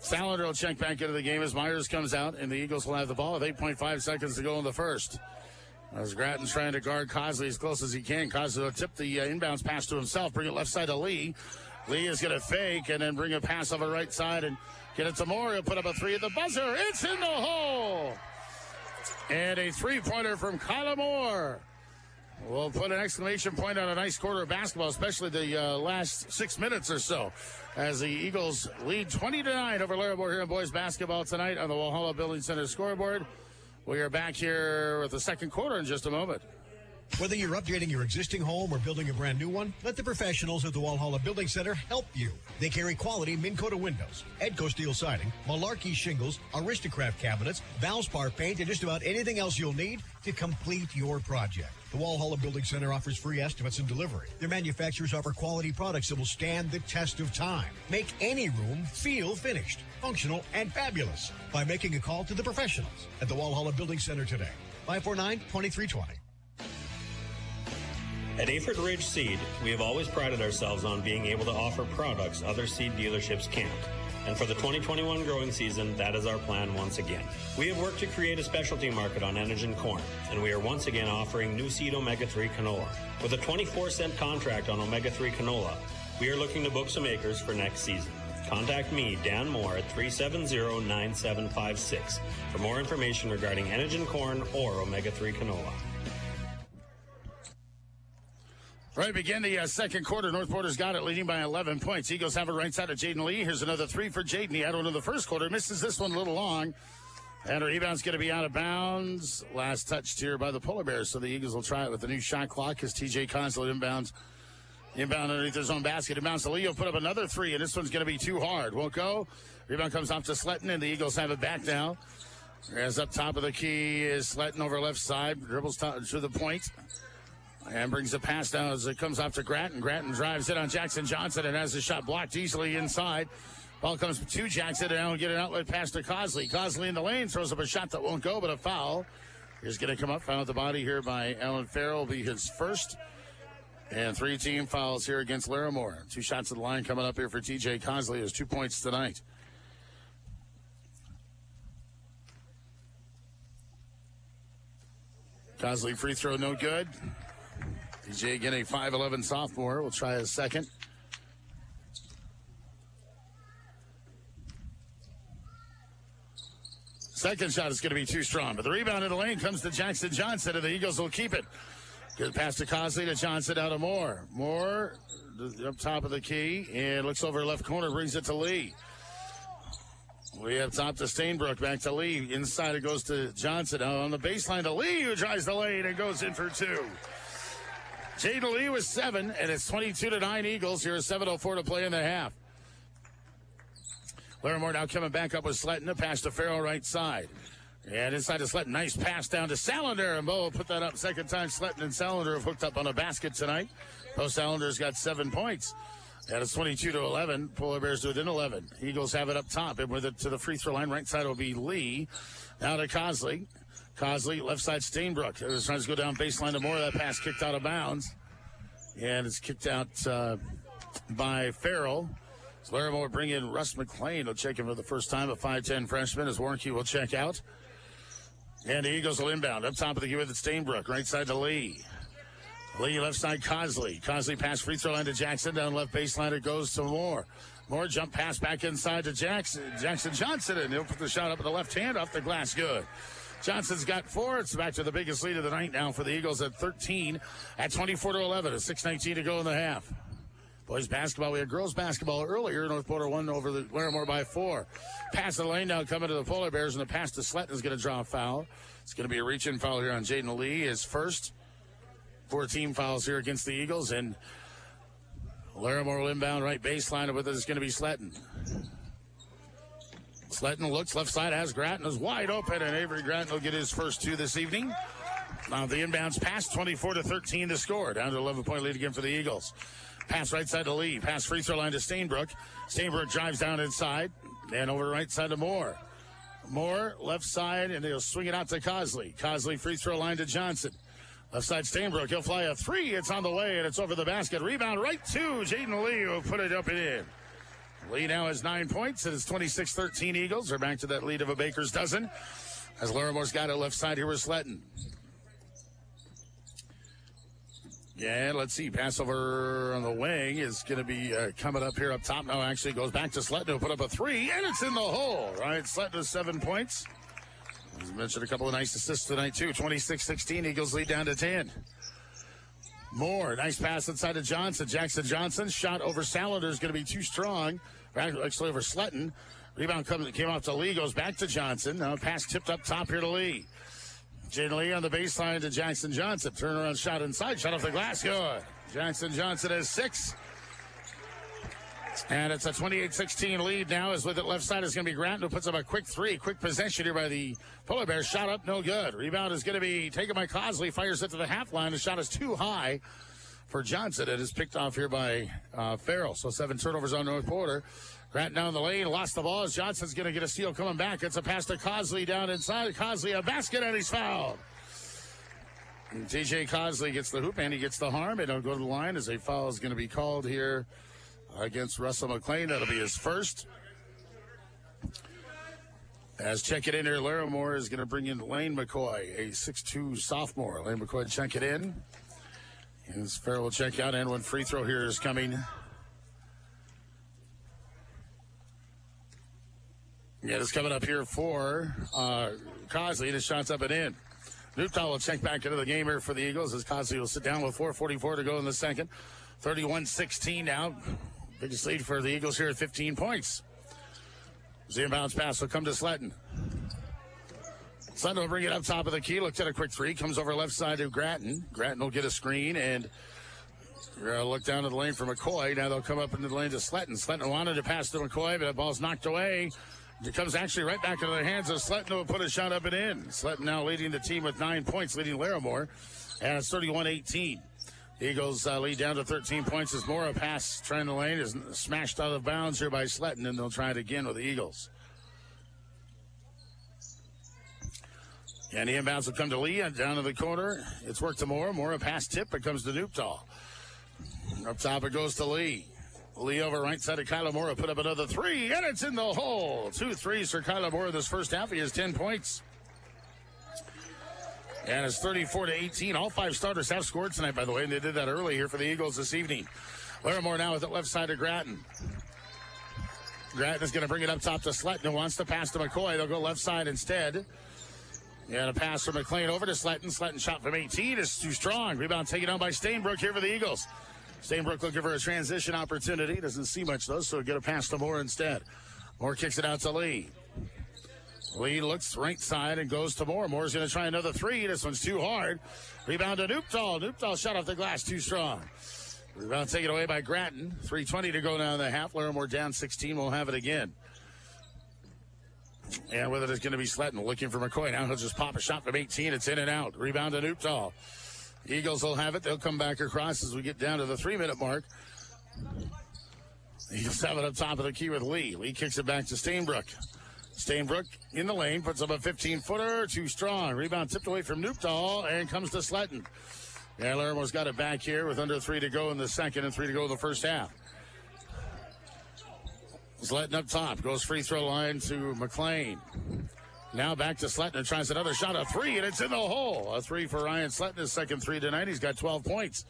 F: Salander will check back into the game as Myers comes out, and the Eagles will have the ball with 8.5 seconds to go in the first. As Grattan's trying to guard Cosley as close as he can. Cosley will tip the inbounds pass to himself, bring it left side to Lee. Lee is going to fake and then bring a pass over right side and get it to Moore. He'll put up a 3 at the buzzer. It's in the hole. And a 3-pointer from Kyler Moore. We'll put an exclamation point on a nice quarter of basketball, especially the last 6 minutes or so, as the Eagles lead 20-9 over Larimore here in boys basketball tonight on the Walhalla Building Center scoreboard. We are back here with the second quarter in just a moment.
A: Whether you're updating your existing home or building a brand new one, let the professionals at the Walhalla Building Center help you. They carry quality Minn Kota windows, Edco steel siding, Malarkey shingles, Aristocrat cabinets, Valspar paint, and just about anything else you'll need to complete your project. The Walhalla Building Center offers free estimates and delivery. Their manufacturers offer quality products that will stand the test of time. Make any room feel finished, functional, and fabulous by making a call to the professionals at the Walhalla Building Center today. 549-2320.
G: At Aford Ridge Seed, we have always prided ourselves on being able to offer products other seed dealerships can't. And for the 2021 growing season, that is our plan once again. We have worked to create a specialty market on Enogen corn, and we are once again offering new seed omega-3 canola. With a 24-cent contract on omega-3 canola, we are looking to book some acres for next season. Contact me, Dan Moore, at 370-9756 for more information regarding Enogen corn or omega-3 canola.
F: Right, begin the second quarter. North Porter's got it, leading by 11 points. Eagles have it right side of Jaden Lee. Here's another 3 for Jaden. He had one in the first quarter. Misses this one a little long. And her rebound's going to be out of bounds. Last touched here by the Polar Bears. So the Eagles will try it with the new shot clock as TJ Consley inbound underneath his own basket. Inbounds to Lee. He'll put up another 3, and this one's going to be too hard. Won't go. Rebound comes off to Sletton, and the Eagles have it back now. As up top of the key is Sletton over left side. Dribbles to the point. And brings the pass down as it comes off to Grattan. Grattan drives it on Jackson Johnson and has the shot blocked easily inside. Ball comes to Jackson, and now we'll get an outlet pass to Cosley. Cosley in the lane throws up a shot that won't go, but a foul is going to come up. Foul at the body here by Alan Farrell will be his first. And 3 team fouls here against Larimore. 2 shots at the line coming up here for TJ Cosley. He has 2 points tonight. Cosley free throw, no good. DJ again, a 5'11 sophomore. We'll try a second. Second shot is going to be too strong, but the rebound in the lane comes to Jackson Johnson, and the Eagles will keep it. Good pass to Cosley to Johnson, out of Moore. Moore up top of the key, and looks over left corner, brings it to Lee. Lee up top to Stainbrook, back to Lee. Inside it goes to Johnson. On the baseline to Lee, who drives the lane and goes in for two. Jaden Lee with 7, and it's 22-9 Eagles. Here is 7:04 to play in the half. Larimore now coming back up with Sletton. A pass to Farrell right side. And inside to Sletton. Nice pass down to Salander. And Bo put that up second time. Sletton and Salander have hooked up on a basket tonight. Bo Salander's got 7 points. And it's 22-11. Polar Bears do it in 11. Eagles have it up top. And with it to the free throw line. Right side will be Lee. Now to Cosley. Cosley, left side Stainbrook. It was trying to go down baseline to Moore. That pass kicked out of bounds. And it's kicked out by Farrell. So Larimore bring in Russ McLean. He'll check in for the first time, a 5'10 freshman, as Warnke will check out. And the Eagles will inbound. Up top of the key with it, Stainbrook. Right side to Lee. Lee, left side, Cosley. Cosley pass free throw line to Jackson. Down left baseline, it goes to Moore. Moore jump pass back inside to Jackson Johnson, and he'll put the shot up with the left hand off the glass. Good. Johnson's got 4. It's back to the biggest lead of the night now for the Eagles at 13 at 24-11. A 6:19 to go in the half. Boys basketball. We had girls basketball earlier. North Porter won over the Larimore by 4. Pass the lane now coming to the Polar Bears, and the pass to Sletton is going to draw a foul. It's going to be a reach-in foul here on Jaden Lee. His first 4 team fouls here against the Eagles, and Larimore will inbound right baseline, and with it is going to be Sletton. Sletton looks left side, has Gratton is wide open, and Avery Gratton will get his first 2 this evening. Now the inbounds pass, 24-13 to score. Down to 11-point lead again for the Eagles. Pass right side to Lee. Pass free throw line to Stainbrook. Stainbrook drives down inside and over right side to Moore. Moore left side, and they'll swing it out to Cosley. Cosley free throw line to Johnson. Left side Stainbrook. He'll fly a 3. It's on the way, and it's over the basket. Rebound right to Jaden Lee, who will put it up and in. Lee now has 9 points. It is 26-13 Eagles. They're back to that lead of a baker's dozen. As Larimore's got it left side here with Sletton. Yeah, let's see. Pass over on the wing is going to be coming up here up top. Now actually goes back to Sletton, who put up a 3, and it's in the hole. Right, Sletton has 7 points. As I mentioned, a couple of nice assists tonight, too. 26-16, Eagles lead down to 10. Moore, nice pass inside to Johnson. Jackson Johnson, shot over Salander is going to be too strong. Actually over Sletton. Rebound came off to Lee, goes back to Johnson. Now pass tipped up top here to Lee. Jaden Lee on the baseline to Jackson Johnson. Turnaround shot inside, shot off the glass, good. Jackson Johnson has 6. And it's a 28-16 lead now, as with it left side is going to be Gratton, who puts up a quick 3. Quick possession here by the Polar Bears. Shot up, no good. Rebound is going to be taken by Cosley. Fires it to the half line. The shot is too high for Johnson. It is picked off here by Farrell. So 7 turnovers on North Porter. Gratton down the lane, lost the ball as Johnson's going to get a steal coming back. It's a pass to Cosley down inside. Cosley a basket, and he's fouled. And TJ Cosley gets the hoop, and he gets the harm. And he'll go to the line as a foul is going to be called here against Russell McLean. That'll be his first. As check it in here, Larimore is going to bring in Lane McCoy, a 6'2 sophomore. Lane McCoy check it in. As Farrell will check out, and one free throw here is coming. Yeah, it's coming up here for Cosley. The shot's up and in. Newtown will check back into the game here for the Eagles as Cosley will sit down with 4:44 to go in the second. 31-16 now. Biggest lead for the Eagles here at 15 points. The inbounds pass will come to Sletton. Sletton will bring it up top of the key. Looks at a quick 3. Comes over left side to Gratton. Gratton will get a screen, and we're going to look down to the lane for McCoy. Now they'll come up into the lane to Sletton. Sletton wanted to pass to McCoy, but that ball's knocked away. It comes actually right back into the hands of Sletton, who will put a shot up and in. Sletton now leading the team with 9 points, leading Larimore. And it's 31-18. The Eagles lead down to 13 points as Moore, a pass trying the lane is smashed out of bounds here by Sletton, and they'll try it again with the Eagles. And the inbounds will come to Lee down to the corner. It's worked to Moore. Moore, a pass tip. It comes to Newtall. Up top it goes to Lee. Lee over right side of Kyler Moore. Put up another 3, and it's in the hole. 2 threes for Kyler Moore this first half. He has 10 points. And it's 34-18. All 5 starters have scored tonight, by the way, and they did that early here for the Eagles this evening. Larimore now with it left side of Grattan. Grattan is going to bring it up top to Sletton, who wants to pass to McCoy. They'll go left side instead. And a pass from McLean over to Sletton. Sletton shot from 18 is too strong. Rebound taken on by Stainbrook here for the Eagles. Stainbrook looking for a transition opportunity. Doesn't see much, though, so get a pass to Moore instead. Moore kicks it out to Lee. Lee looks right side and goes to Moore. Moore's going to try another 3. This one's too hard. Rebound to Newptall. Newptall shot off the glass too strong. Rebound taken away by Grattan. 3:20 to go now in the half. Larimore down 16. We'll have it again. And with it is going to be Sletton looking for McCoy. Now he'll just pop a shot from 18. It's in and out. Rebound to Newptall. Eagles will have it. They'll come back across as we get down to the 3-minute mark. Eagles have it up top of the key with Lee. Lee kicks it back to Stainbrook. Stainbrook in the lane, puts up a 15-footer, too strong. Rebound tipped away from Newptall and comes to Sletton. Yeah, Larimore's got it back here with under 3 to go in the second and 3 to go in the first half. Sletton up top, goes free throw line to McLean. Now back to Sletton and tries another shot, a 3, and it's in the hole. A 3 for Ryan Sletton, his second 3 tonight. He's got 12 points.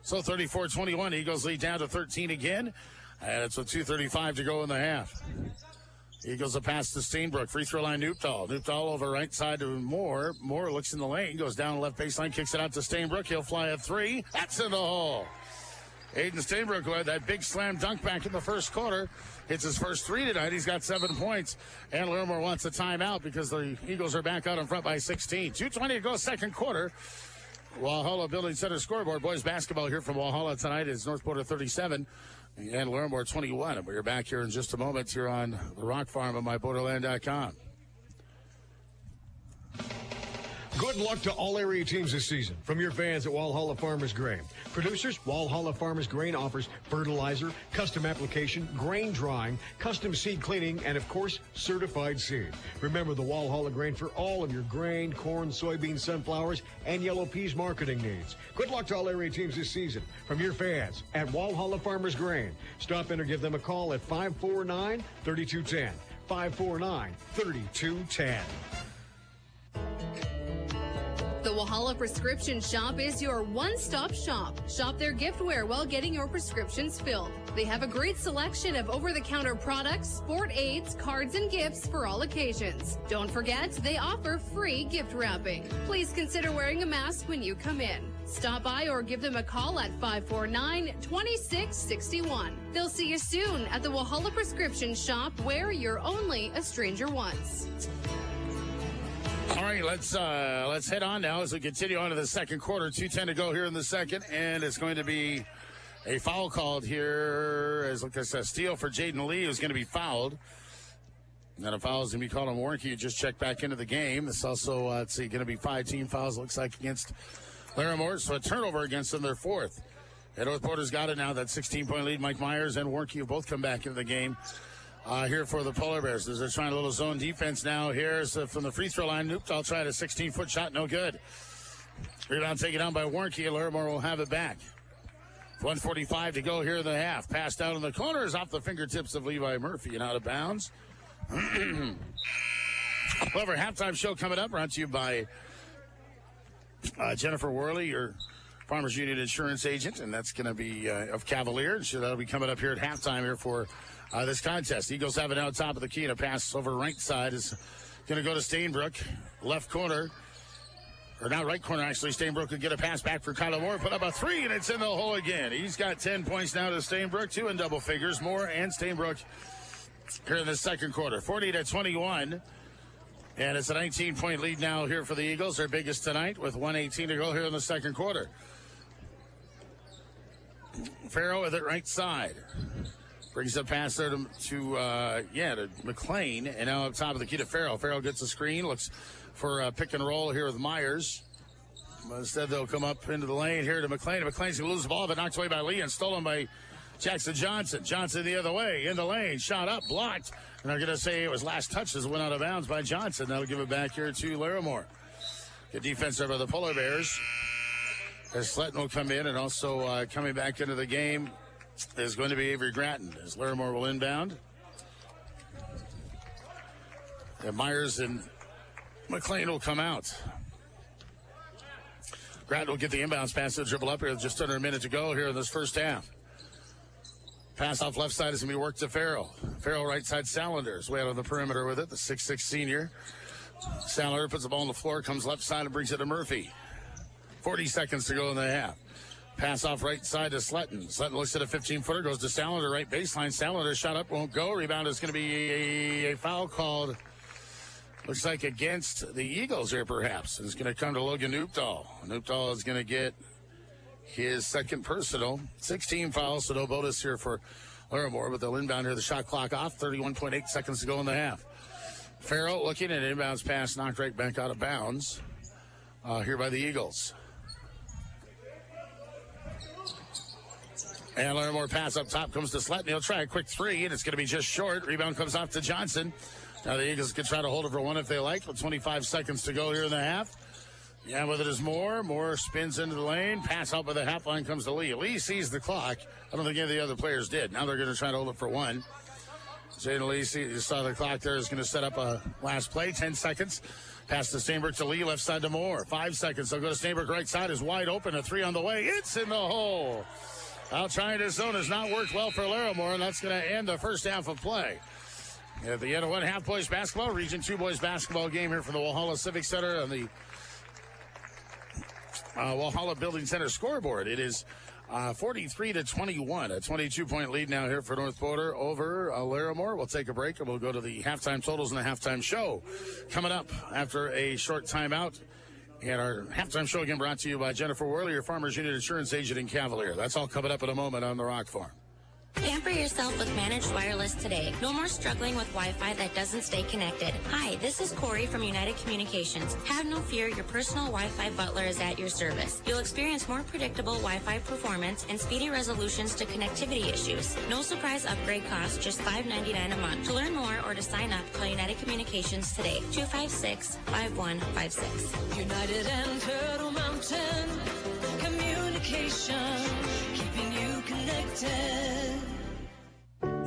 F: So 34-21, Eagles lead down to 13 again. And it's with 2:35 to go in the half. Eagles a pass to Steenbrook. Free throw line, Newptall. Newptall over right side to Moore. Moore looks in the lane, goes down left baseline, kicks it out to Steenbrook. He'll fly a 3. That's in the hole. Aiden Steenbrook, who had that big slam dunk back in the first quarter, hits his first 3 tonight. He's got 7 points. And Larimore wants a timeout because the Eagles are back out in front by 16. 2:20 to go, second quarter. Walhalla Building Center scoreboard. Boys basketball here from Walhalla tonight is North Porter 37. And Larimore 21. And we're back here in just a moment here on the Rock Farm at myborderland.com.
A: Good luck to all area teams this season from your fans at Walhalla Farmers Grain. Producers, Walhalla Farmers Grain offers fertilizer, custom application, grain drying, custom seed cleaning, and of course, certified seed. Remember the Walhalla Grain for all of your grain, corn, soybeans, sunflowers, and yellow peas marketing needs. Good luck to all area teams this season from your fans at Walhalla Farmers Grain. Stop in or give them a call at 549-3210. 549-3210.
D: The Walhalla Prescription Shop is your one-stop shop. Shop their giftware while getting your prescriptions filled. They have a great selection of over-the-counter products, sport aids, cards, and gifts for all occasions. Don't forget, they offer free gift wrapping. Please consider wearing a mask when you come in. Stop by or give them a call at 549-2661. They'll see you soon at the Walhalla Prescription Shop, where you're only a stranger once.
F: All right, let's head on now as we continue on to the second quarter. 2:10 to go here in the second, and it's going to be a foul called here as like I said, steal for Jaden Lee, who's going to be fouled. And a foul is going to be called on Warnke. You just check back into the game. It's also going to be 5 team fouls. Looks like against Larimore, so a turnover against them, their 4th. And North Porter's got it now. That 16-point lead. Mike Myers and Warnke have both come back into the game. Here for the Polar Bears. They're trying a little zone defense now. Here's from the free throw line. Newptall tried a 16-foot shot. No good. Rebound taken down by Warnke. Larimore will have it back. 1:45 to go here in the half. Passed out in the corners off the fingertips of Levi Murphy and out of bounds. However, halftime show coming up, brought to you by Jennifer Worley, your Farmers Union insurance agent, and that's going to be of Cavalier. So that'll be coming up here at halftime here for this contest. Eagles have it out top of the key, and a pass over right side is going to go to Stainbrook. Left corner, or not right corner, actually. Stainbrook could get a pass back for Kyler Moore, put up a 3, and it's in the hole again. He's got 10 points now to Stainbrook, 2 in double figures. Moore and Stainbrook here in the second quarter. 40-21. And it's a 19-point lead now here for the Eagles, their biggest tonight, with 1:18 to go here in the second quarter. Farrell with it right side. Brings the pass there to McLean, and now up top of the key to Farrell. Farrell gets a screen, looks for a pick and roll here with Myers. But instead, they'll come up into the lane here to McLean. McLean's going to lose the ball, but knocked away by Lee and stolen by Jackson Johnson. Johnson the other way, in the lane, shot up, blocked. And they're going to say it was last touch as it went out of bounds by Johnson. That'll give it back here to Larimore. Good defense there by the Polar Bears. As Sletton will come in, and also coming back into the game is going to be Avery Grattan as Larimore will inbound. And Myers and McLean will come out. Grant will get the inbounds pass to the dribble up here. Just under a minute to go here in this first half. Pass off left side is going to be worked to Farrell. Farrell right side, Salanders way out on the perimeter with it, the 6'6 senior. Salander puts the ball on the floor, comes left side and brings it to Murphy. 40 seconds to go in the half. Pass off right side to Sletton. Sletton looks at a 15-footer, goes to Salander, right baseline. Salander shot up, won't go. Rebound is going to be a foul called, looks like against the Eagles here perhaps. It's going to come to Logan Noopdahl. Noopdahl is going to get his second personal. 16 fouls, so no bonus here for Larimore, but they'll inbound here. The shot clock off, 31.8 seconds to go in the half. Farrell looking at an inbounds pass, knocked right back out of bounds here by the Eagles. And Larimore pass up top comes to Sletton. He'll try a quick three, and it's going to be just short. Rebound comes off to Johnson. Now the Eagles can try to hold it for one if they like, with 25 seconds to go here in the half. Yeah, with it is Moore. Moore spins into the lane. Pass out by the half line comes to Lee. Lee sees the clock. I don't think any of the other players did. Now they're going to try to hold it for one. Jaden Lee, you saw the clock there, is going to set up a last play. 10 seconds. Pass to Steinberg to Lee, left side to Moore. 5 seconds. They'll go to Steinberg, right side is wide open. A three on the way. It's in the hole. Out trying to zone has not worked well for Larimore, and that's going to end the first half of play. At the end of one half, boys basketball, Region 2 boys basketball game here from the Walhalla Civic Center on the Walhalla Building Center scoreboard. It is 43-21, a 22-point lead now here for North Border over Larimore. We'll take a break and we'll go to the halftime totals and the halftime show coming up after a short timeout. And our halftime show again brought to you by Jennifer Worley, your Farmers Union Insurance Agent in Cavalier. That's all coming up in a moment on the Rock Farm.
B: Pamper yourself with managed wireless today. No more struggling with Wi-Fi that doesn't stay connected. Hi, this is Corey from United Communications. Have no fear, your personal Wi-Fi butler is at your service. You'll experience more predictable Wi-Fi performance and speedy resolutions to connectivity issues. No surprise upgrade cost, just $5.99 a month. To learn more or to sign up, call United Communications today, 256-5156.
C: United and Turtle Mountain Communication, keeping you connected.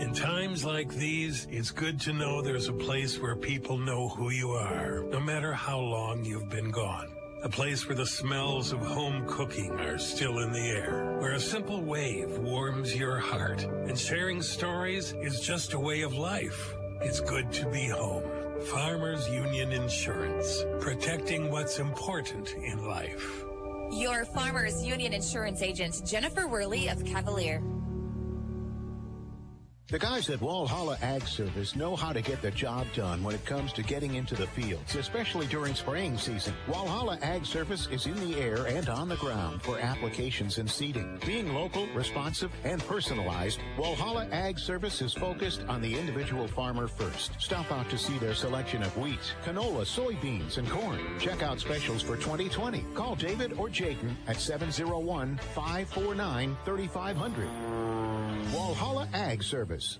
M: In times like these, it's good to know there's a place where people know who you are, no matter how long you've been gone. A place where the smells of home cooking are still in the air, where a simple wave warms your heart, and sharing stories is just a way of life. It's good to be home. Farmers Union Insurance, protecting what's important in life.
N: Your Farmers Union Insurance Agent, Jennifer Worley of Cavalier.
K: The guys at Walhalla Ag Service know how to get the job done when it comes to getting into the fields, especially during spraying season. Walhalla Ag Service is in the air and on the ground for applications and seeding. Being local, responsive, and personalized, Walhalla Ag Service is focused on the individual farmer first. Stop out to see their selection of wheat, canola, soybeans, and corn. Check out specials for 2020. Call David or Jayden at 701-549-3500. Walhalla Ag Service.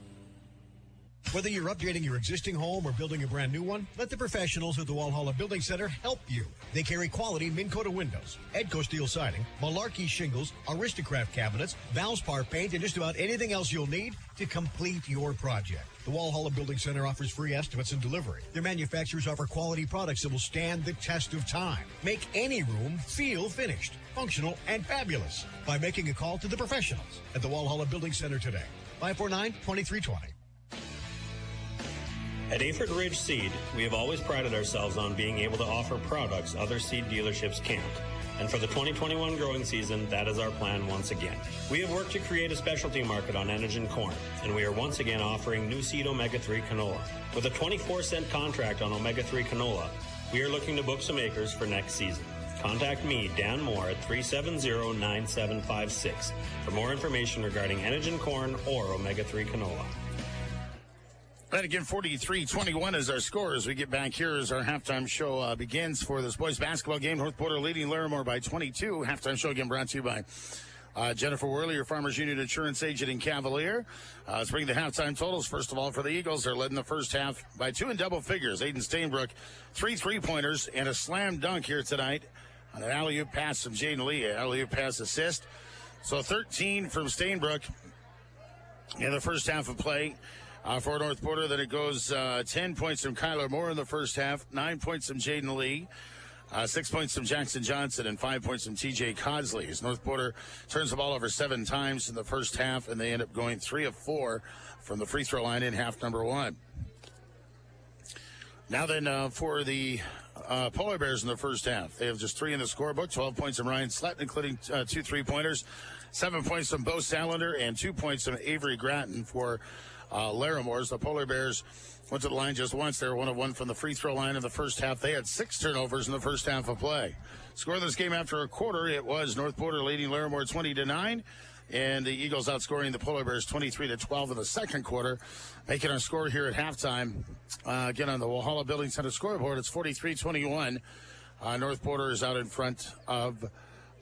A: Whether you're updating your existing home or building a brand new one, let the professionals at the Walhalla Building Center help you. They carry quality Minn Kota windows, Edco steel siding, Malarkey shingles, Aristocrat cabinets, Valspar paint, and just about anything else you'll need to complete your project. The Walhalla Building Center offers free estimates and delivery. Their manufacturers offer quality products that will stand the test of time. Make any room feel finished, functional, and fabulous by making a call to the professionals at the Walhalla Building Center today. 549-2320.
G: At Apherd Ridge Seed, we have always prided ourselves on being able to offer products other seed dealerships can't. And for the 2021 growing season, that is our plan once again. We have worked to create a specialty market on Enogen corn, and we are once again offering new seed omega-3 canola. With a 24-cent contract on omega-3 canola, we are looking to book some acres for next season. Contact me, Dan Moore, at 370-9756 for more information regarding Enogen corn or omega-3 canola.
F: And again, 43-21 is our score as we get back here as our halftime show begins for this boys basketball game. North Border leading Larimore by 22. Halftime show again brought to you by Jennifer Worley, your Farmers Union Insurance Agent in Cavalier. Let's bring the halftime totals. First of all, for the Eagles, they're led in the first half by 2 in double figures. Aiden Stainbrook, 3 3-pointers and a slam dunk here tonight on an alley-oop pass from Jaden Lee, alley-oop pass assist. So 13 from Stainbrook in the first half of play. For North Border, then it goes 10 points from Kyler Moore in the first half, 9 points from Jaden Lee, 6 points from Jackson Johnson and 5 points from TJ Codsley. As North Porter turns the ball over 7 times in the first half, and they end up going 3 of 4 from the free throw line in half number 1. Now then, for the Polar Bears in the first half, they have just 3 in the scorebook, 12 points from Ryan Sletton, including 2 3-pointers, 7 points from Bo Salander, and 2 points from Avery Gratton for Larimore. The Polar Bears went to the line just once. They were 1 of 1 from the free throw line in the first half. They had 6 turnovers in the first half of play. Score of this game after a quarter, it was North Porter leading Larimore 20-9. And the Eagles outscoring the Polar Bears 23-12 in the second quarter, making our score here at halftime. Again, on the Walhalla Building Center scoreboard, it's 43-21. North Porter is out in front of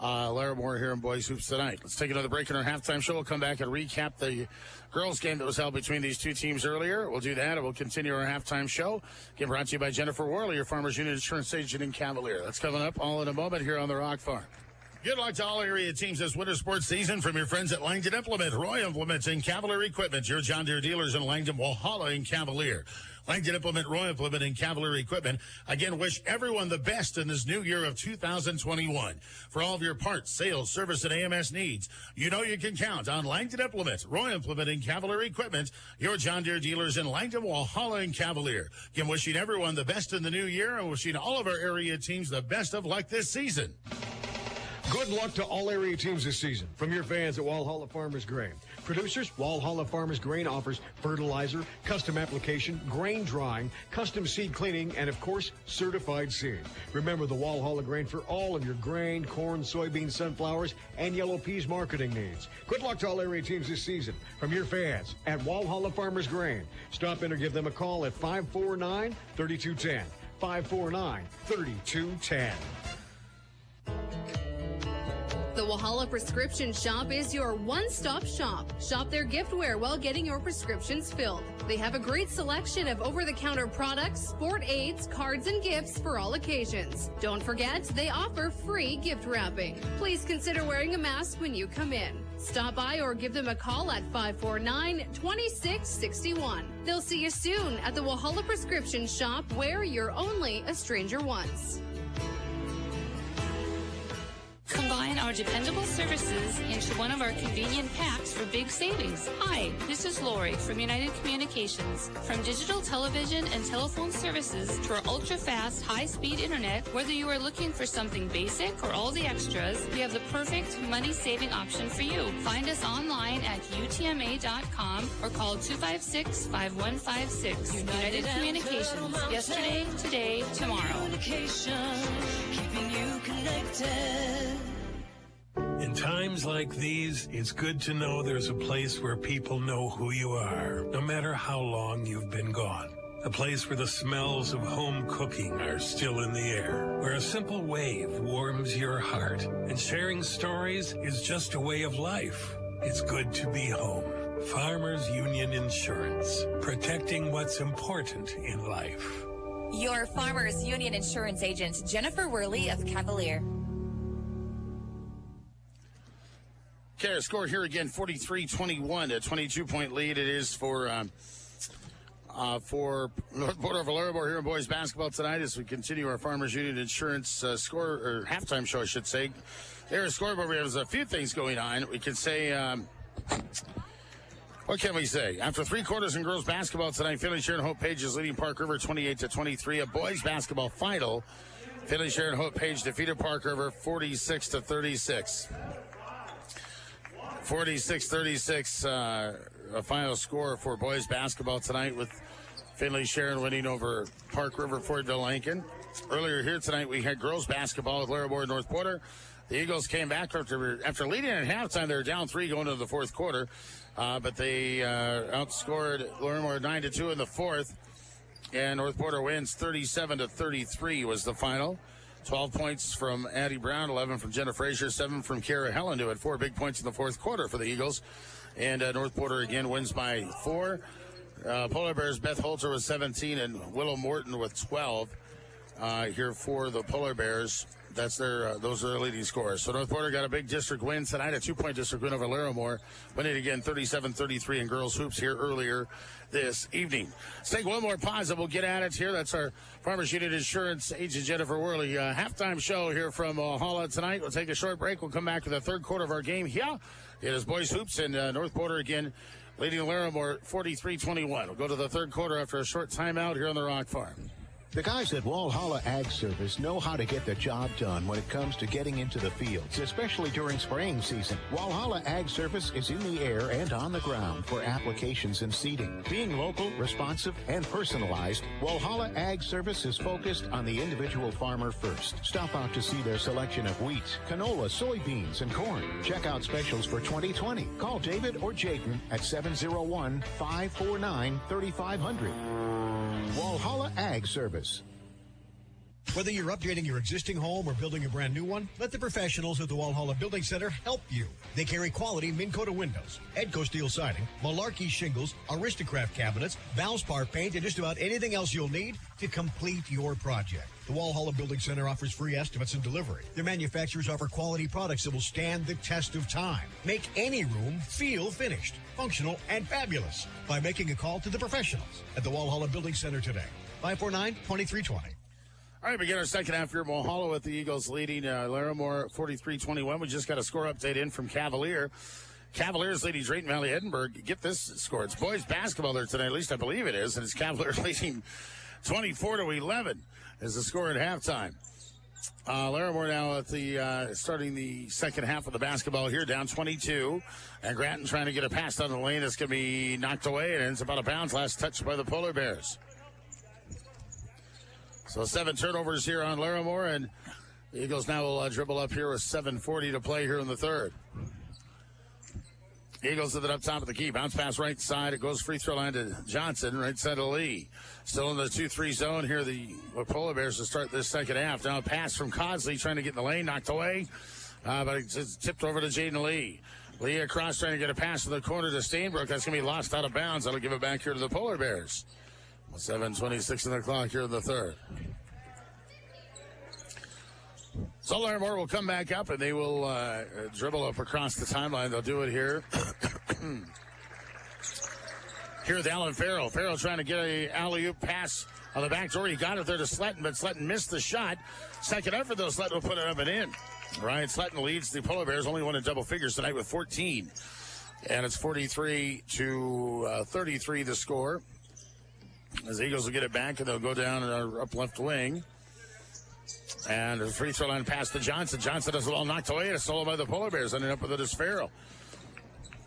F: Larimore here in Boys Hoops tonight. Let's take another break in our halftime show. We'll come back and recap the girls' game that was held between these two teams earlier. We'll do that, and we'll continue our halftime show. Again, brought to you by Jennifer Worley, your Farmers Union Insurance Agent in Cavalier. That's coming up all in a moment here on the Rock Farm. Good luck to all area teams this winter sports season from your friends at Langdon Implement, Roy Implements, and Cavalier Equipment, your John Deere dealers in Langdon, Walhalla, and Cavalier. Langdon Implement, Roy Implement, and Cavalier Equipment, again, wish everyone the best in this new year of 2021. For all of your parts, sales, service, and AMS needs, you know you can count on Langdon Implement, Roy Implement, and Cavalier Equipment, your John Deere dealers in Langdon, Walhalla, and Cavalier. Again, wishing everyone the best in the new year and wishing all of our area teams the best of luck this season.
A: Good luck to all area teams this season from your fans at Walhalla Farmers Grain. Producers, Walhalla Farmers Grain offers fertilizer, custom application, grain drying, custom seed cleaning, and of course, certified seed. Remember the Walhalla Grain for all of your grain, corn, soybeans, sunflowers, and yellow peas marketing needs. Good luck to all area teams this season from your fans at Walhalla Farmers Grain. Stop in or give them a call at 549-3210. 549-3210.
D: The Walhalla Prescription Shop is your one-stop shop. Shop their giftware while getting your prescriptions filled. They have a great selection of over-the-counter products, sport aids, cards, and gifts for all occasions. Don't forget, they offer free gift wrapping. Please consider wearing a mask when you come in. Stop by or give them a call at 549-2661. They'll see you soon at the Walhalla Prescription Shop, where you're only a stranger once.
B: Combine our dependable services into one of our convenient packs for big savings. Hi, this is Lori from United Communications. From digital television and telephone services to our ultra-fast, high-speed internet, whether you are looking for something basic or all the extras, we have the perfect money-saving option for you. Find us online at utma.com or call 256-5156. United Communications. Yesterday, today, tomorrow.
C: Keeping you connected.
M: In times like these, it's good to know there's a place where people know who you are, no matter how long you've been gone. A place where the smells of home cooking are still in the air, where a simple wave warms your heart, and sharing stories is just a way of life. It's good to be home. Farmers Union Insurance, protecting what's important in life.
N: Your Farmers Union Insurance Agent, Jennifer Worley of Cavalier.
F: Okay, our score here again, 43-21, a 22-point lead. It is for North Porter over Larimore here in boys basketball tonight as we continue our Farmers Union Insurance halftime show, I should say. There's a scoreboard. We have a few things going on. We can say, what can we say? After 3 quarters in girls basketball tonight, Finley Sharon Hope Page is leading Park River 28-23. A boys basketball final, Finley Sharon Hope Page defeated Park River 46-36. 46-36, a final score for boys basketball tonight with Finley Sharon winning over Park River Fordville Lincoln. Earlier here tonight, we had girls basketball with Larimore and North Porter. The Eagles came back after leading at halftime. They were down 3 going into the fourth quarter, but they outscored Larimore 9-2 in the fourth, and North Porter wins 37-33 was the final. 12 points from Addie Brown, 11 from Jenna Frazier, 7 from Kara Helen, who had 4 big points in the fourth quarter for the Eagles. And North Porter again wins by 4. Polar Bears, Beth Holter with 17 and Willow Morton with 12 here for the Polar Bears. That's those are their leading scores. So North Porter got a big district win tonight, a 2-point district win over Larimore. Winning again 37-33 in girls hoops here earlier this evening. Let's take one more pause and we'll get at it here. That's our Farmers Union Insurance agent Jennifer Worley. Halftime show here from Halla tonight. We'll take a short break. We'll come back to the third quarter of our game here. It is boys hoops and North Porter again leading Larimore 43-21. We'll go to the third quarter after a short timeout here on the Rock Farm.
K: The guys at Walhalla Ag Service know how to get the job done when it comes to getting into the fields, especially during spraying season. Walhalla Ag Service is in the air and on the ground for applications and seeding. Being local, responsive, and personalized, Walhalla Ag Service is focused on the individual farmer first. Stop out to see their selection of wheat, canola, soybeans, and corn. Check out specials for 2020. Call David or Jaden at 701-549-3500. Walhalla Ag Service.
A: Whether you're updating your existing home or building a brand new one, let the professionals at the Walhalla Building Center help you. They carry quality Minn Kota windows, Edco steel siding, Malarkey shingles, Aristocrat cabinets, Valspar paint, and just about anything else you'll need to complete your project. The Walhalla Building Center offers free estimates and delivery. Their manufacturers offer quality products that will stand the test of time. Make any room feel finished, functional, and fabulous by making a call to the professionals at the Walhalla Building Center today. 549-2320.
F: All right, begin our second half here. Walhalla with the Eagles leading Larimore 43-21. We just got a score update in from Cavalier. Cavaliers leading Drayton Valley Edinburgh. Get this score. It's boys basketball there today, at least I believe it is, and it's Cavalier leading 24-11 is the score at halftime. Larimore now at the starting the second half of the basketball here, down 22. And Grattan trying to get a pass down the lane that's going to be knocked away, and it's about a bounce. Last touch by the Polar Bears. So 7 turnovers here on Larimore, and the Eagles now will dribble up here with 7:40 to play here in the third. Eagles at the up top of the key. Bounce pass right side. It goes free throw line to Johnson, right side to Lee. Still in the 2-3 zone here, the Polar Bears to start this second half. Now a pass from Cosley trying to get in the lane, knocked away, but it's tipped over to Jaden Lee. Lee across trying to get a pass to the corner to Stainbrook. That's going to be lost out of bounds. That'll give it back here to the Polar Bears. 7:26 on the clock here in the third. So Larimore will come back up, and they will dribble up across the timeline. They'll do it here. Here with Alan Farrell. Farrell trying to get a alley-oop pass on the back door. He got it there to Sletton, but Sletton missed the shot. Second effort, though, Sletton will put it up and in. Ryan Sletton leads the Polar Bears, only won in double figures tonight with 14. And it's 43-33 the score. As the Eagles will get it back, and they'll go down in our up left wing. And a free throw line pass to Johnson. Johnson has the ball knocked away. It's stolen by the Polar Bears. Ending up with it as Farrell.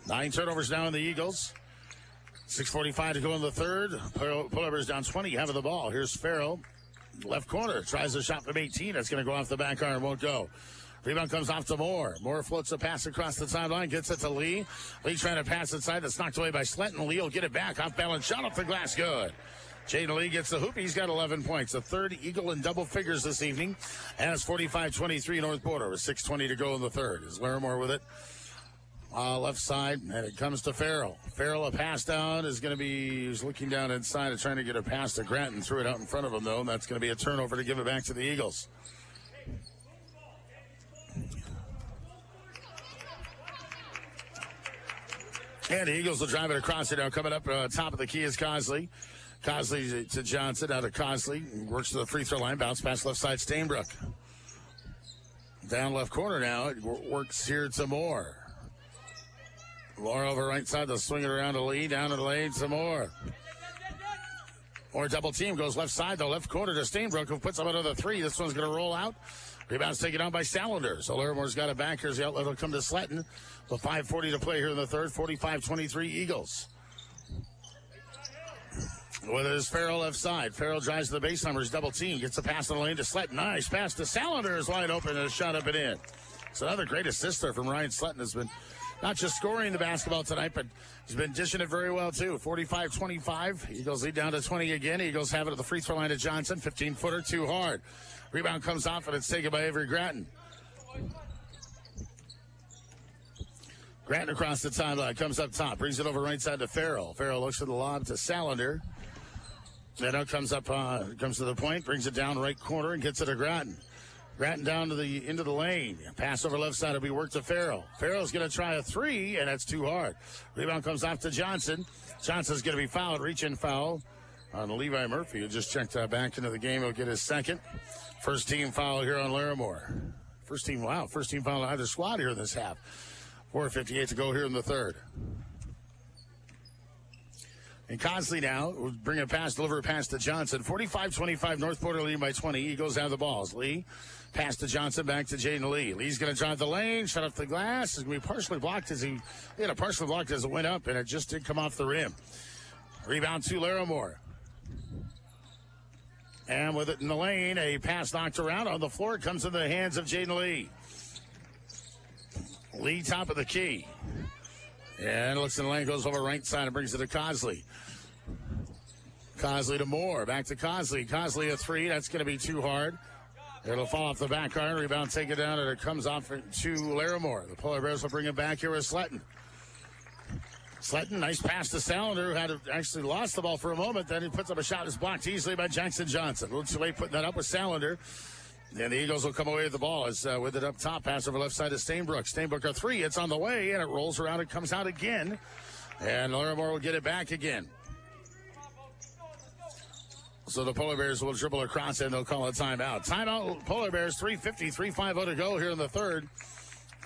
F: 9 turnovers now in the Eagles. 6:45 to go in the third. Polar Bears down 20, having the ball. Here's Farrell. Left corner. Tries a shot from 18. That's going to go off the back iron. Won't go. Rebound comes off to Moore. Moore floats a pass across the timeline. Gets it to Lee. Lee trying to pass inside. That's knocked away by Sletton. Lee will get it back. Off balance. Shot off the glass. Good. Jaden Lee gets the hoop. He's got 11 points. The third Eagle in double figures this evening. And it's 45-23 North Porter with 6:20 to go in the third. Is Larimore with it. Left side, and it comes to Farrell. Farrell, a pass down, is going to be, he's looking down inside and trying to get a pass to Grattan. Threw it out in front of him, though, and that's going to be a turnover to give it back to the Eagles. And the Eagles will drive it across it now. Coming up top of the key is Cosley. Cosley to Johnson, out of Cosley. Works to the free throw line. Bounce pass left side, Stainbrook. Down left corner now. It works here to Moore. Moore over right side. They'll swing it around to Lee. Down to the lane, some more. Or double team goes left side, though. Left corner to Stainbrook, who puts up another three. This one's going to roll out. Rebound's taken on by Salander. So Larimore's got it back. Here's the outlet. It'll come to Sletton. With 5:40 to play here in the third. 45-23 Eagles. With it is Farrell left side. Farrell drives to the base numbers. Double team. Gets a pass on the lane to Sletton. Nice pass to Salander. Is wide open and a shot up and in. So another great assist there from Ryan Sletton. Has been not just scoring the basketball tonight, but he's been dishing it very well, too. 45-25. Eagles lead down to 20 again. Eagles have it at the free throw line to Johnson. 15-footer, too hard. Rebound comes off, and it's taken by Avery Grattan. Grattan across the timeline. Comes up top. Brings it over right side to Farrell. Farrell looks for the lob to Salander. Then out comes up, comes to the point. Brings it down right corner and gets it to Grattan. Grattan down to the into the lane. Pass over left side will be worked to Farrell. Farrell's going to try a three, and that's too hard. Rebound comes off to Johnson. Johnson's going to be fouled, reach-in foul on Levi Murphy, who just checked back into the game. He'll get his second. First team foul here on Larimore. First team foul on either squad here in this half. 4:58 to go here in the third. And Consley now will bring a pass, deliver a pass to Johnson. 45-25, North Porter leading by 20. Eagles have the balls. Lee, pass to Johnson, back to Jaden Lee. Lee's going to drive the lane, shut off the glass. It's going to be partially blocked as he had a partially blocked as it went up, and it just did come off the rim. Rebound to Larimore. And with it in the lane, a pass knocked around on the floor. It comes in the hands of Jaden Lee. Lee, top of the key. And looks in the lane, goes over right side and brings it to Cosley. Cosley to Moore. Back to Cosley. Cosley a three. That's going to be too hard. It'll fall off the back iron. Rebound, take it down, and it comes off to Larimore. The Polar Bears will bring it back here with Sletton. Sletton, nice pass to Salander, who had actually lost the ball for a moment. Then he puts up a shot that's blocked easily by Jackson Johnson. A little too late putting that up with Salander. And the Eagles will come away with the ball as with it up top. Pass over left side to Stainbrook. Stainbrook a three. It's on the way, and it rolls around. It comes out again. And Larimore will get it back again. So the Polar Bears will dribble across, and they'll call a timeout. Timeout, Polar Bears, 3:53, to go here in the third.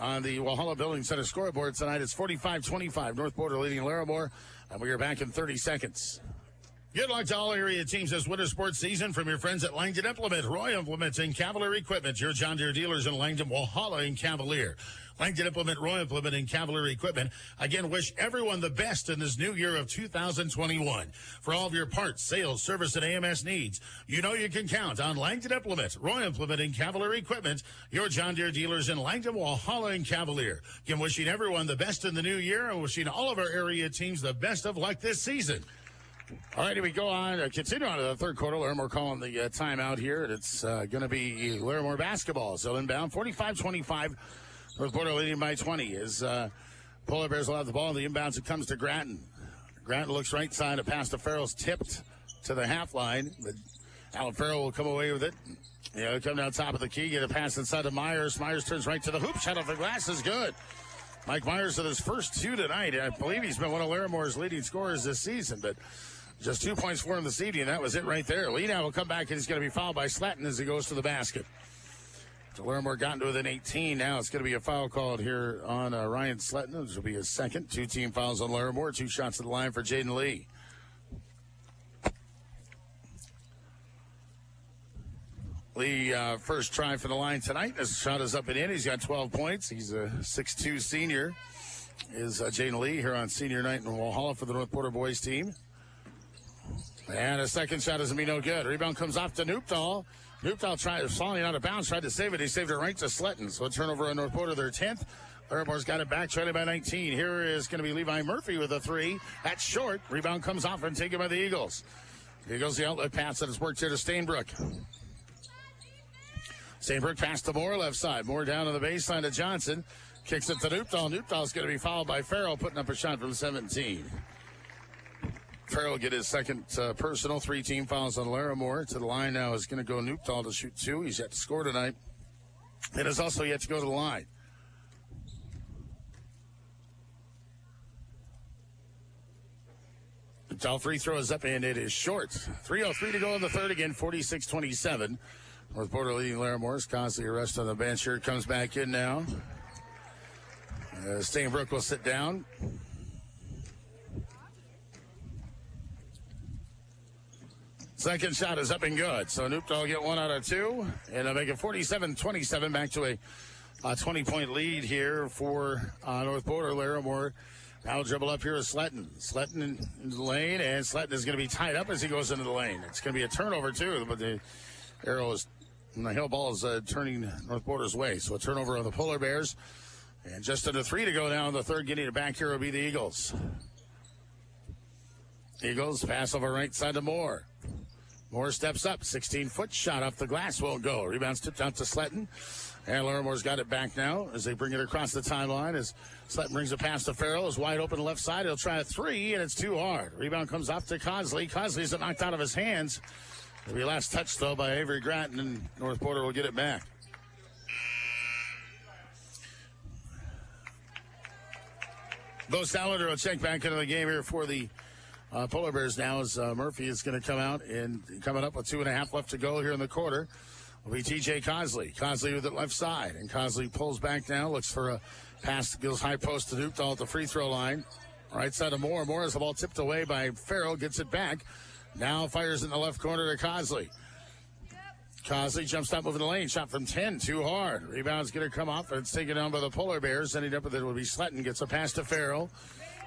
F: On the Walhalla Building Center scoreboard tonight, it's 45-25. North Porter leading Larimore, and we are back in 30 seconds. Good luck to all area teams this winter sports season from your friends at Langdon Implement, Roy Implements, and Cavalier Equipment, your John Deere dealers in Langdon, Walhalla, and Cavalier. Langdon Implement, Roy Implement, and Cavalier Equipment again wish everyone the best in this new year of 2021. For all of your parts, sales, service, and AMS needs, you know you can count on Langdon Implement, Roy Implement, and Cavalier Equipment, your John Deere dealers in Langdon, Walhalla, and Cavalier. Again, wishing everyone the best in the new year and wishing all of our area teams the best of luck this season. All right, here we go on. Continue on to the third quarter. Larimore calling the timeout here. And it's going to be Larimore basketball. So inbound, 45-25. North Porter leading by 20. As Polar Bears will have the ball. The inbounds, it comes to Grattan. Grattan looks right side. A pass to Farrell's tipped to the half line. But Alan Farrell will come away with it. Yeah, come down top of the key. Get a pass inside to Myers. Myers turns right to the hoop. Shot off the glass is good. Mike Myers with his first two tonight. I believe he's been one of Larimore's leading scorers this season. But just 2 points for him this evening. That was it right there. Lee now will come back, and he's going to be fouled by Slatton as he goes to the basket. So Larimore gotten to within 18. Now it's going to be a foul called here on Ryan Sletton. This will be his second. 2 team fouls on Larimore. 2 shots to the line for Jaden Lee. Lee, first try for the line tonight. His shot is up and in. He's got 12 points. He's a 6'2 senior. Is Jaden Lee here on senior night in Walhalla for the North Porter boys team. And a second shot doesn't be no good. Rebound comes off to Noopdahl. Noopdahl falling out of bounds, tried to save it. He saved it right to Sletton. So a turnover on North Porter, their 10th. Larimore's got it back, trailing by 19. Here is going to be Levi Murphy with a three. That's short. Rebound comes off and taken by the Eagles. Here goes the outlet pass that has worked here to Stainbrook. Stainbrook pass to Moore, left side. Moore down to the baseline to Johnson. Kicks it to Noopdahl. Noopdahl's going to be fouled by Farrell, putting up a shot from 17. Farrell will get his second personal. 3 team fouls on Larimore. To the line now is going to go Noopdahl to shoot 2. He's yet to score tonight. And is also yet to go to the line. Noopdahl free throw is up, and it is short. 3:03 to go in the third again, 46-27. North Porter leading Larimore. Consley arrested on the bench here. Comes back in now. Stainbrook will sit down. Second shot is up and good. So Noopdahl will get 1 out of 2. And they'll make it 47-27, back to a 20-point lead here for North Porter. Larimore now dribble up here with Sletton. Sletton in the lane, and Sletton is going to be tied up as he goes into the lane. It's going to be a turnover, too, but the arrow is, and the hill ball is turning North Porter's way. So a turnover on the Polar Bears. And just under 3 to go now in the third. Getting it back here will be the Eagles. Eagles pass over right side to Moore. Moore steps up. 16-foot shot off the glass. Won't go. Rebounds tipped out to Sletton. And Larimore's got it back now as they bring it across the timeline. As Sletton brings a pass to Farrell. Is wide open left side. He'll try a 3, and it's too hard. Rebound comes off to Cosley. Cosley's knocked out of his hands. It'll be last touch, though, by Avery Grattan, and North Porter will get it back. Bo Salander will check back into the game here for the Polar Bears now as Murphy is going to come out, and coming up with 2.5 left to go here in the quarter will be TJ Cosley. Cosley with the left side, and Cosley pulls back now, looks for a pass that goes high post to Newton at the free throw line. Right side of Moore. Moore has the ball tipped away by Farrell, gets it back. Now fires in the left corner to Cosley. Cosley jumps up moving the lane. Shot from 10, too hard. Rebound's going to come off, and it's taken down by the Polar Bears. Ending up with it will be Sletton. Gets a pass to Farrell.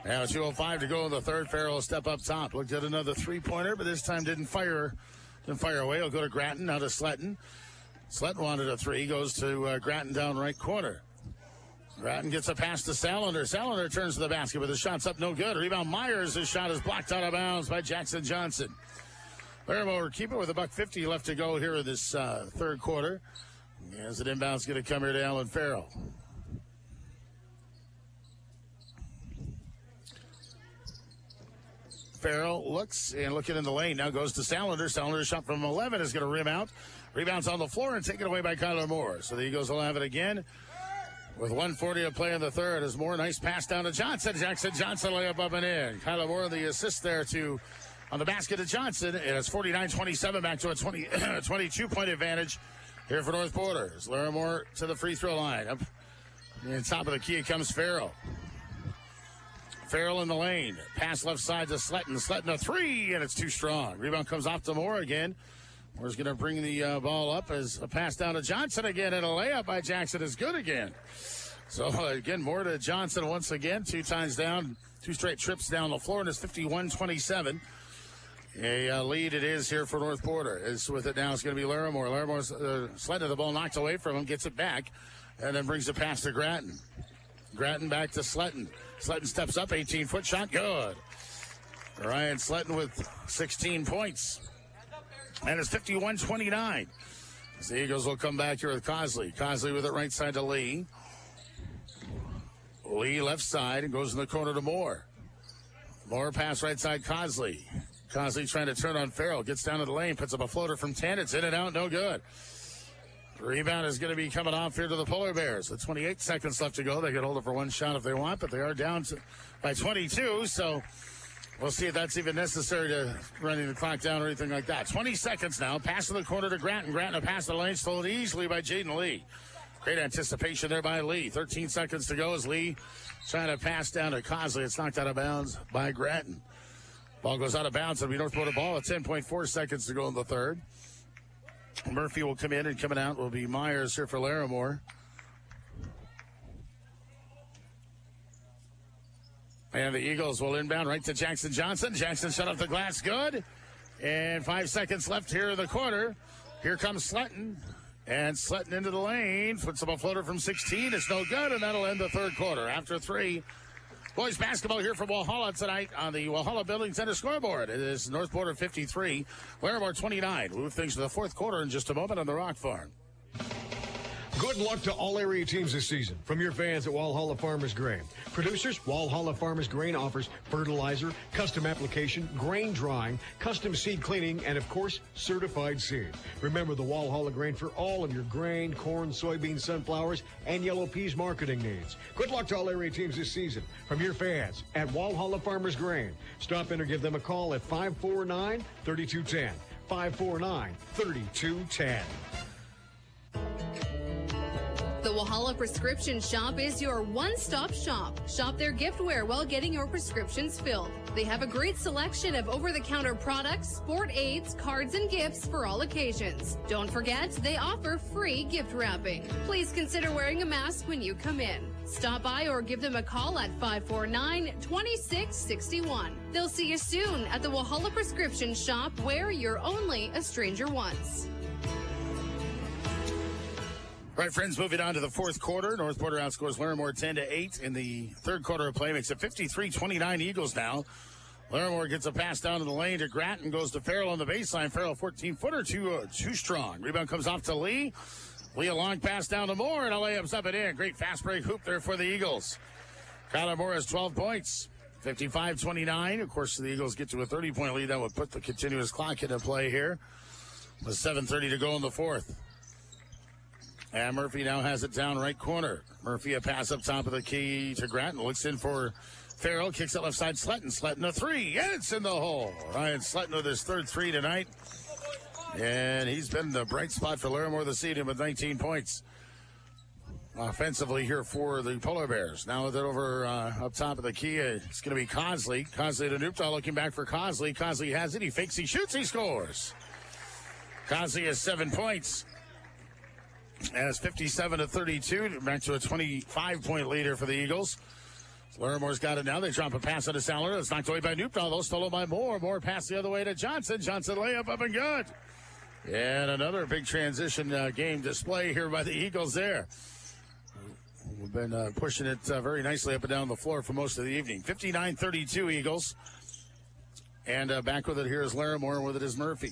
F: Now 2:05 to go in the third. Farrell will step up top. Looked at another three-pointer, but this time didn't fire away. He'll go to Gratton. Now to Sletton. Sletton wanted a three. Goes to Gratton down right corner. Gratton gets a pass to Salander. Salander turns to the basket, but the shot's up no good. Rebound Myers. His shot is blocked out of bounds by Jackson Johnson. Larimore keep it with $1:50 left to go here in this third quarter. As it inbound's going to come here to Alan Farrell. Farrell looks and looking in the lane. Now goes to Salander. Salander's shot from 11 is going to rim out. Rebounds on the floor and taken away by Kyler Moore. So the Eagles will have it again with 1:40 to play in the third. As Moore, nice pass down to Johnson. Jackson Johnson layup up and in. Kyler Moore the assist there on the basket to Johnson. And it's 49-27 back to a 22-point advantage here for North Border. As Larimore to the free throw line. Up in top of the key comes Farrell. Farrell in the lane. Pass left side to Sletton. Sletton a three, and it's too strong. Rebound comes off to Moore again. Moore's going to bring the ball up as a pass down to Johnson again, and a layup by Jackson is good again. So, again, Moore to Johnson once again. 2 times down, 2 straight trips down the floor, and it's 51-27. A lead it is here for North Border. As with it now, it's going to be Larimore. Larimore's Sletton, the ball knocked away from him, gets it back, and then brings it past to Gratton. Gratton back to Sletton. Sletton steps up, 18-foot shot, good. Ryan Sletton with 16 points. And it's 51-29. The Eagles will come back here with Cosley. Cosley with it right side to Lee. Lee left side and goes in the corner to Moore. Moore pass right side, Cosley. Cosley trying to turn on Farrell. Gets down to the lane, puts up a floater from 10. It's in and out, no good. Rebound is going to be coming off here to the Polar Bears. With 28 seconds left to go. They can hold it for one shot if they want, but they are down by 22, so we'll see if that's even necessary to running the clock down or anything like that. 20 seconds now. Pass in the corner to Gratton. Gratton a pass to the lane, stolen easily by Jaden Lee. Great anticipation there by Lee. 13 seconds to go as Lee trying to pass down to Cosley. It's knocked out of bounds by Gratton. Ball goes out of bounds. It'll be North Border ball at 10.4 seconds to go in the third. Murphy will come in, and coming out will be Myers here for Larimore. And the Eagles will inbound right to Jackson Johnson. Jackson shut off the glass, good. And 5 seconds left here in the quarter. Here comes Sletton. And Sletton into the lane. Puts up a floater from 16. It's no good, and that'll end the third quarter. After 3, boys basketball here from Walhalla tonight on the Walhalla Building Center scoreboard. It is North Border 53, Larimore 29. We'll move things to the fourth quarter in just a moment on the Rock Farm.
A: Good luck to all area teams this season from your fans at Walhalla Farmers Grain. Producers, Walhalla Farmers Grain offers fertilizer, custom application, grain drying, custom seed cleaning, and, of course, certified seed. Remember the Walhalla Grain for all of your grain, corn, soybeans, sunflowers, and yellow peas marketing needs. Good luck to all area teams this season from your fans at Walhalla Farmers Grain. Stop in or give them a call at 549-3210. 549-3210.
D: The Walhalla Prescription Shop is your one-stop shop. Shop their giftware while getting your prescriptions filled. They have a great selection of over-the-counter products, sport aids, cards, and gifts for all occasions. Don't forget, they offer free gift wrapping. Please consider wearing a mask when you come in. Stop by or give them a call at 549-2661. They'll see you soon at the Walhalla Prescription Shop, where you're only a stranger once.
F: All right, friends, moving on to the fourth quarter. North Border outscores Larimore 10-8 in the third quarter of play. Makes it 53-29 Eagles now. Larimore gets a pass down to the lane to Gratton. Goes to Farrell on the baseline. Farrell, 14-footer, too strong. Rebound comes off to Lee. Lee, a long pass down to Moore, and a layup's up and in. Great fast break hoop there for the Eagles. Kyler Moore has 12 points. 55-29. Of course, the Eagles get to a 30-point lead. That would put the continuous clock into play here. With 7:30 to go in the fourth. And Murphy now has it down right corner. Murphy a pass up top of the key to Gratton. Looks in for Farrell kicks it left side. Sletton a three, and it's in the hole. Ryan Sletton with his third three tonight. And he's been the bright spot for Larimore this evening with 19 points. Offensively here for the Polar Bears. Now with it over up top of the key, it's going to be Cosley. Cosley to Newpdahl looking back for Cosley. Cosley has it. He fakes, he shoots, he scores. Cosley has 7 points. As 57-32, back to a 25-point lead here for the Eagles. Larimore's got it now. They drop a pass into Sandler. It's knocked away by Newpdahl, though. Stolen by Moore. Moore pass the other way to Johnson. Johnson layup up and good. And another big transition game display here by the Eagles there. We've been pushing it very nicely up and down the floor for most of the evening. 59-32 Eagles. And back with it here is Larimore. With it is Murphy.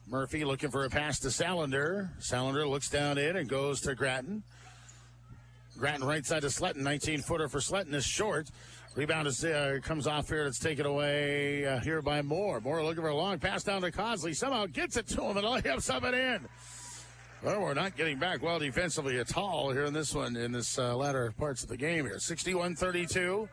F: Murphy looking for a pass to Salander. Salander looks down in and goes to Grattan. Grattan right side to Sletton. 19-footer for Sletton is short. Rebound is, comes off here. It's taken away here by Moore. Moore looking for a long pass down to Cosley. Somehow gets it to him and layups up and in. Well, we're not getting back well defensively at all here in this one, in this latter parts of the game here. 61-32.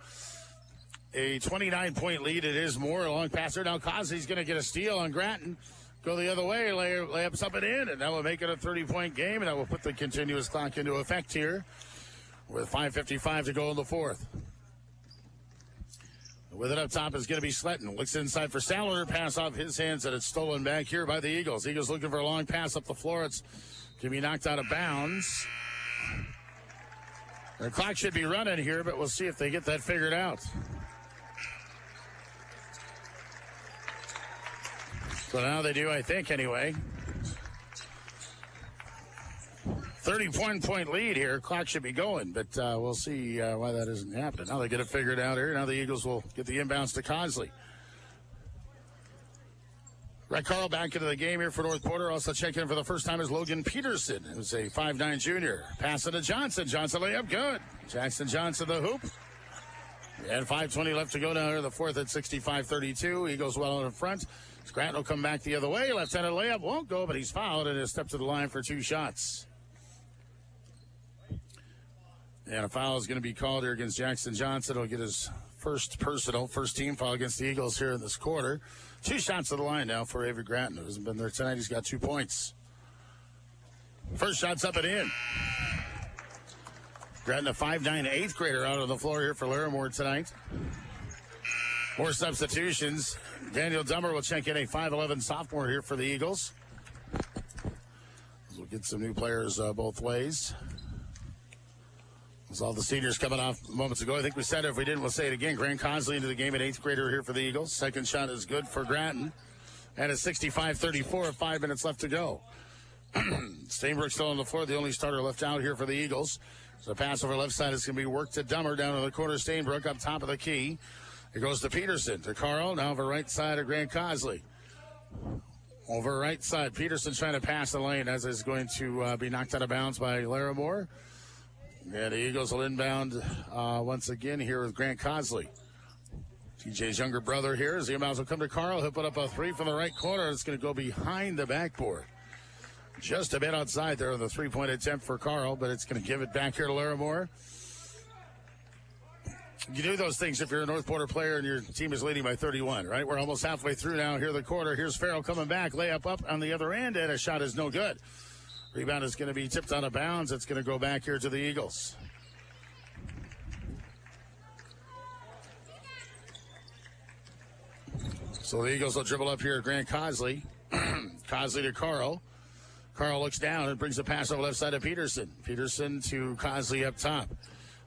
F: A 29-point lead. It is Moore. A long passer. Now Cosley's going to get a steal on Grattan. Go the other way, layups up and in, and that will make it a 30-point game, and that will put the continuous clock into effect here with 5:55 to go in the fourth. With it up top is going to be Sletton. Looks inside for Salander. Pass off his hands, and it's stolen back here by the Eagles. Eagles looking for a long pass up the floor. It's going to be knocked out of bounds. The clock should be running here, but we'll see if they get that figured out. So now they do, I think, anyway. 31-point lead here. Clock should be going, but we'll see why that isn't happening. Now they get it figured out here. Now the Eagles will get the inbounds to Cosley. Red Carl back into the game here for North Porter. Also checking in for the first time is Logan Peterson, who's a 5'9 junior. Pass it to Johnson. Johnson layup good. Jackson Johnson the hoop. And 5:20 left to go down here the fourth at 65-32. Eagles well in front. Scranton will come back the other way. Left-handed layup won't go, but he's fouled and has stepped to the line for 2 shots. And a foul is going to be called here against Jackson Johnson. He'll get his first team foul against the Eagles here in this quarter. 2 shots to the line now for Avery Grattan, who hasn't been there tonight. He's got 2 points. First shot's up and in. Grattan, a 5'9", 8th grader out on the floor here for Larimore tonight. More substitutions. Daniel Dummer will check in, a 5'11 sophomore here for the Eagles. We'll get some new players both ways. There's all the seniors coming off moments ago. I think we said it. If we didn't, we'll say it again. Grant Cosley into the game, an 8th grader here for the Eagles. Second shot is good for Grattan. And it's 65-34, 5 minutes left to go. Steinbrook still on the floor, the only starter left out here for the Eagles. So pass over left side is going to be worked to Dummer down in the corner. Steinbrook up top of the key. It goes to Peterson, to Carl, now over right side of Grant Cosley. Over right side, Peterson trying to pass the lane as is going to be knocked out of bounds by Larimore. And the Eagles will inbound once again here with Grant Cosley. TJ's younger brother here as the inbounds will come to Carl. He'll put up a 3 from the right corner. It's going to go behind the backboard. Just a bit outside there on the 3-point attempt for Carl, but it's going to give it back here to Larimore. You do those things if you're a North Porter player and your team is leading by 31, right? We're almost halfway through now here the quarter. Here's Farrell coming back. Layup up on the other end, and a shot is no good. Rebound is going to be tipped out of bounds. It's going to go back here to the Eagles. So the Eagles will dribble up here at Grant Cosley. Cosley to Carl. Carl looks down and brings a pass over left side of Peterson. Peterson to Cosley up top.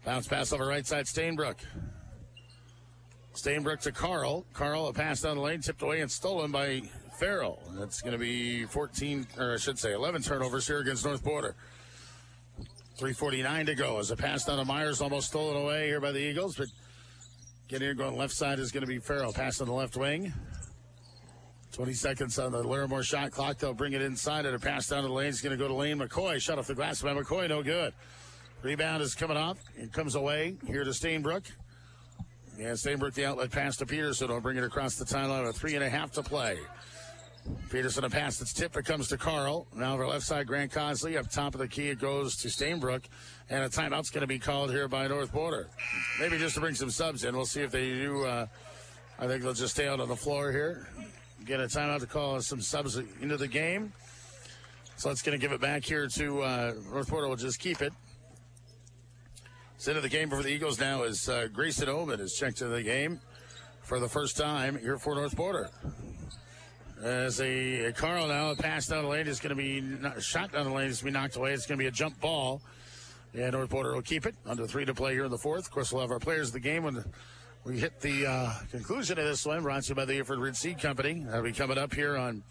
F: Bounce pass over right side, Steinbrook. Steinbrook to Carl. Carl, a pass down the lane, tipped away and stolen by Farrell. And that's going to be 11 turnovers here against North Porter. 3:49 to go as a pass down to Myers, almost stolen away here by the Eagles. But getting here going left side is going to be Farrell. Pass on the left wing. 20 seconds on the Larimore shot clock. They'll bring it inside, and a pass down to the lane is going to go to Lane McCoy. Shot off the glass by McCoy, no good. Rebound is coming off. It comes away here to Steinbrook. And Steinbrook, the outlet pass to Peterson. Will bring it across the timeline with 3.5 to play. Peterson, a pass that's tipped. It comes to Carl. Now over left side, Grant Cosley. Up top of the key, it goes to Stainbrook. And a timeout's going to be called here by North Border. Maybe just to bring some subs in. We'll see if they do. I think they'll just stay out on the floor here. Get a timeout to call some subs into the game. So it's going to give it back here to North Border. Will just keep it. Into the game for the Eagles now is Grayson Oman is checked into the game for the first time here for North Border. As a Carl now, a pass down the lane is going to be shot down the lane. It's going to be knocked away. It's going to be a jump ball. And North Border will keep it. Under 3 to play here in the fourth. Of course, we'll have our players of the game when we hit the conclusion of this one. Brought to you by the Iford Red Seed Company. That'll be coming up here on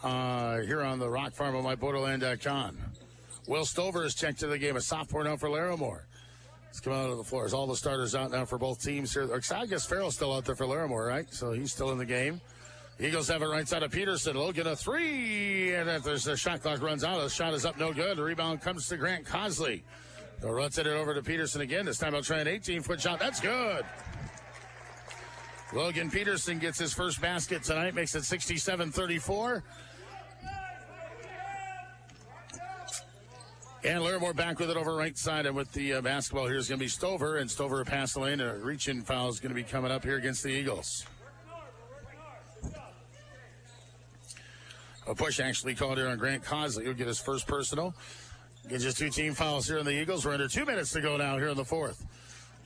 F: the Rock Farm on myborderland.com. Will Stover is checked into the game. A sophomore now for Larimore. He's coming out of the floor. As all the starters out now for both teams here. I guess Farrell's still out there for Larimore, right? So he's still in the game. Eagles have it right side of Peterson. Logan a 3, and there's the shot clock runs out. The shot is up, no good. The rebound comes to Grant Cosley. They'll rotate it over to Peterson again. This time I'll try an 18-foot shot. That's good. Logan Peterson gets his first basket tonight, makes it 67-34. And Larimore back with it over right side, and with the basketball here is going to be Stover, and Stover pass the lane, and a reach-in foul is going to be coming up here against the Eagles. A push actually called here on Grant Cosley. He'll get his first personal. Gets just 2 team fouls here in the Eagles. We're under 2 minutes to go now here in the fourth.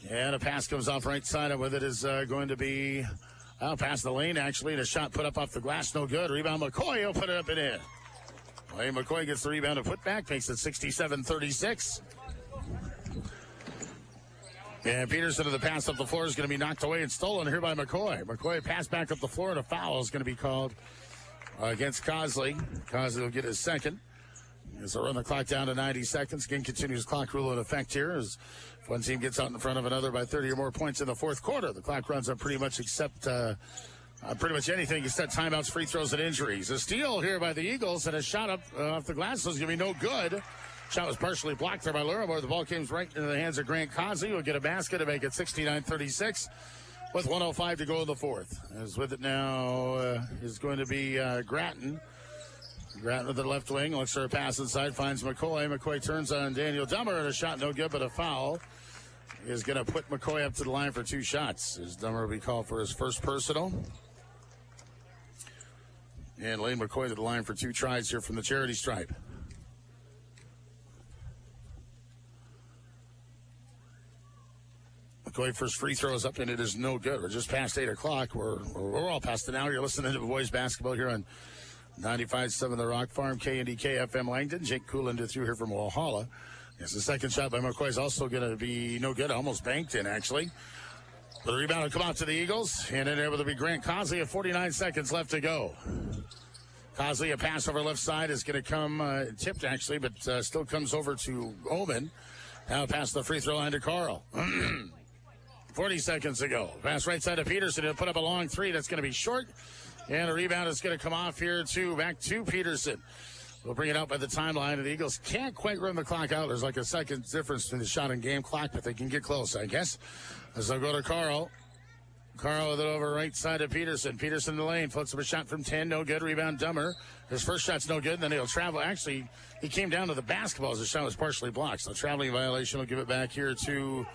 F: And a pass comes off right side, and with it is going to be past the lane, actually, and a shot put up off the glass, no good. Rebound McCoy, he'll put it up and in. Wayne McCoy gets the rebound and put back, makes it 67-36. And Peterson to the pass up the floor is going to be knocked away and stolen here by McCoy. McCoy pass back up the floor, and a foul is going to be called against Cosley. Cosley will get his second. As they run the clock down to 90 seconds. Again, continues clock rule in effect here as if one team gets out in front of another by 30 or more points in the fourth quarter. The clock runs up pretty much pretty much anything except timeouts, free throws, and injuries. A steal here by the Eagles, and a shot up off the glass is going to be no good. Shot was partially blocked there by Larimore. The ball came right into the hands of Grant Cosley. Will get a basket to make it 69-36 with 1:05 to go in the fourth. As with it now is going to be Gratton. Gratton with the left wing, looks for a pass inside, finds McCoy. McCoy turns on Daniel Dummer, and a shot no good, but a foul is going to put McCoy up to the line for 2 shots. As Dummer will be called for his first personal. And Lane McCoy to the line for 2 tries here from the charity stripe. McCoy first free throw is up, and it is no good. We're just past 8 o'clock. We're all past an hour. You're listening to the boys basketball here on 95.7 The Rock Farm, KNDK FM Langdon. Jake Coolander through here from Walhalla. Yes, the second shot by McCoy is also going to be no good. Almost banked in, actually. But the rebound will come out to the Eagles, and then able to be Grant Cosley at 49 seconds left to go. Cosley, a pass over left side is going to come tipped, actually, but still comes over to Oman. Now past the free throw line to Carl. 40 seconds to go. Pass right side of Peterson. He'll put up a long 3 that's going to be short. And a rebound is going to come off here, back to Peterson. We'll bring it out by the timeline, and the Eagles can't quite run the clock out. There's like a second difference between the shot and game clock, but they can get close, I guess. As they'll go to Carl. Carl with it over right side of Peterson. Peterson in the lane, puts up a shot from 10, no good. Rebound Dummer. His first shot's no good, and then he'll travel. Actually, he came down to the basketball as the shot was partially blocked. So traveling violation will give it back here to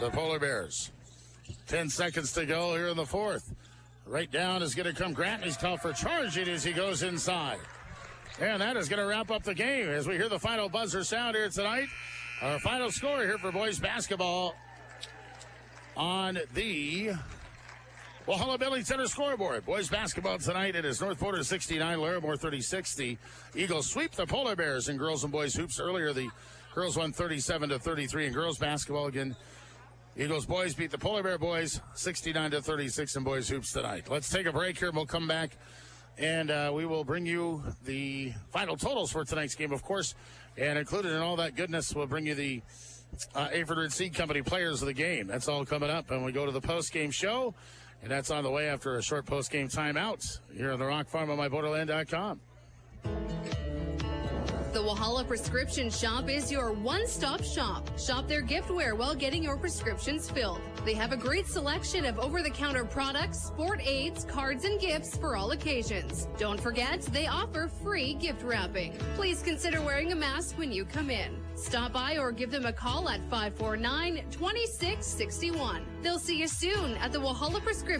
F: the Polar Bears. 10 seconds to go here in the fourth. Right down is going to come Grant. He's called for charging as he goes inside. And that is going to wrap up the game as we hear the final buzzer sound here tonight. Our final score here for boys basketball on the Walhalla Building Center scoreboard. Boys basketball tonight, it is North Border 69, Larimore 36. The Eagles sweep the Polar Bears in girls and boys hoops. Earlier, the girls won 37-33 in girls basketball. Again, Eagles boys beat the Polar Bear boys 69-36 in boys hoops tonight. Let's take a break here, and we'll come back, and we will bring you the final totals for tonight's game, of course, and included in all that goodness, we'll bring you the Iford Red Seed Company players of the game. That's all coming up, and we go to the post-game show, and that's on the way after a short post-game timeout here on the Rock Farm on myborderland.com.
D: The Walhalla Prescription Shop is your one-stop shop. Shop their giftware while getting your prescriptions filled. They have a great selection of over-the-counter products, sport aids, cards, and gifts for all occasions. Don't forget, they offer free gift wrapping. Please consider wearing a mask when you come in. Stop by or give them a call at 549-2661. They'll see you soon at the Walhalla Prescription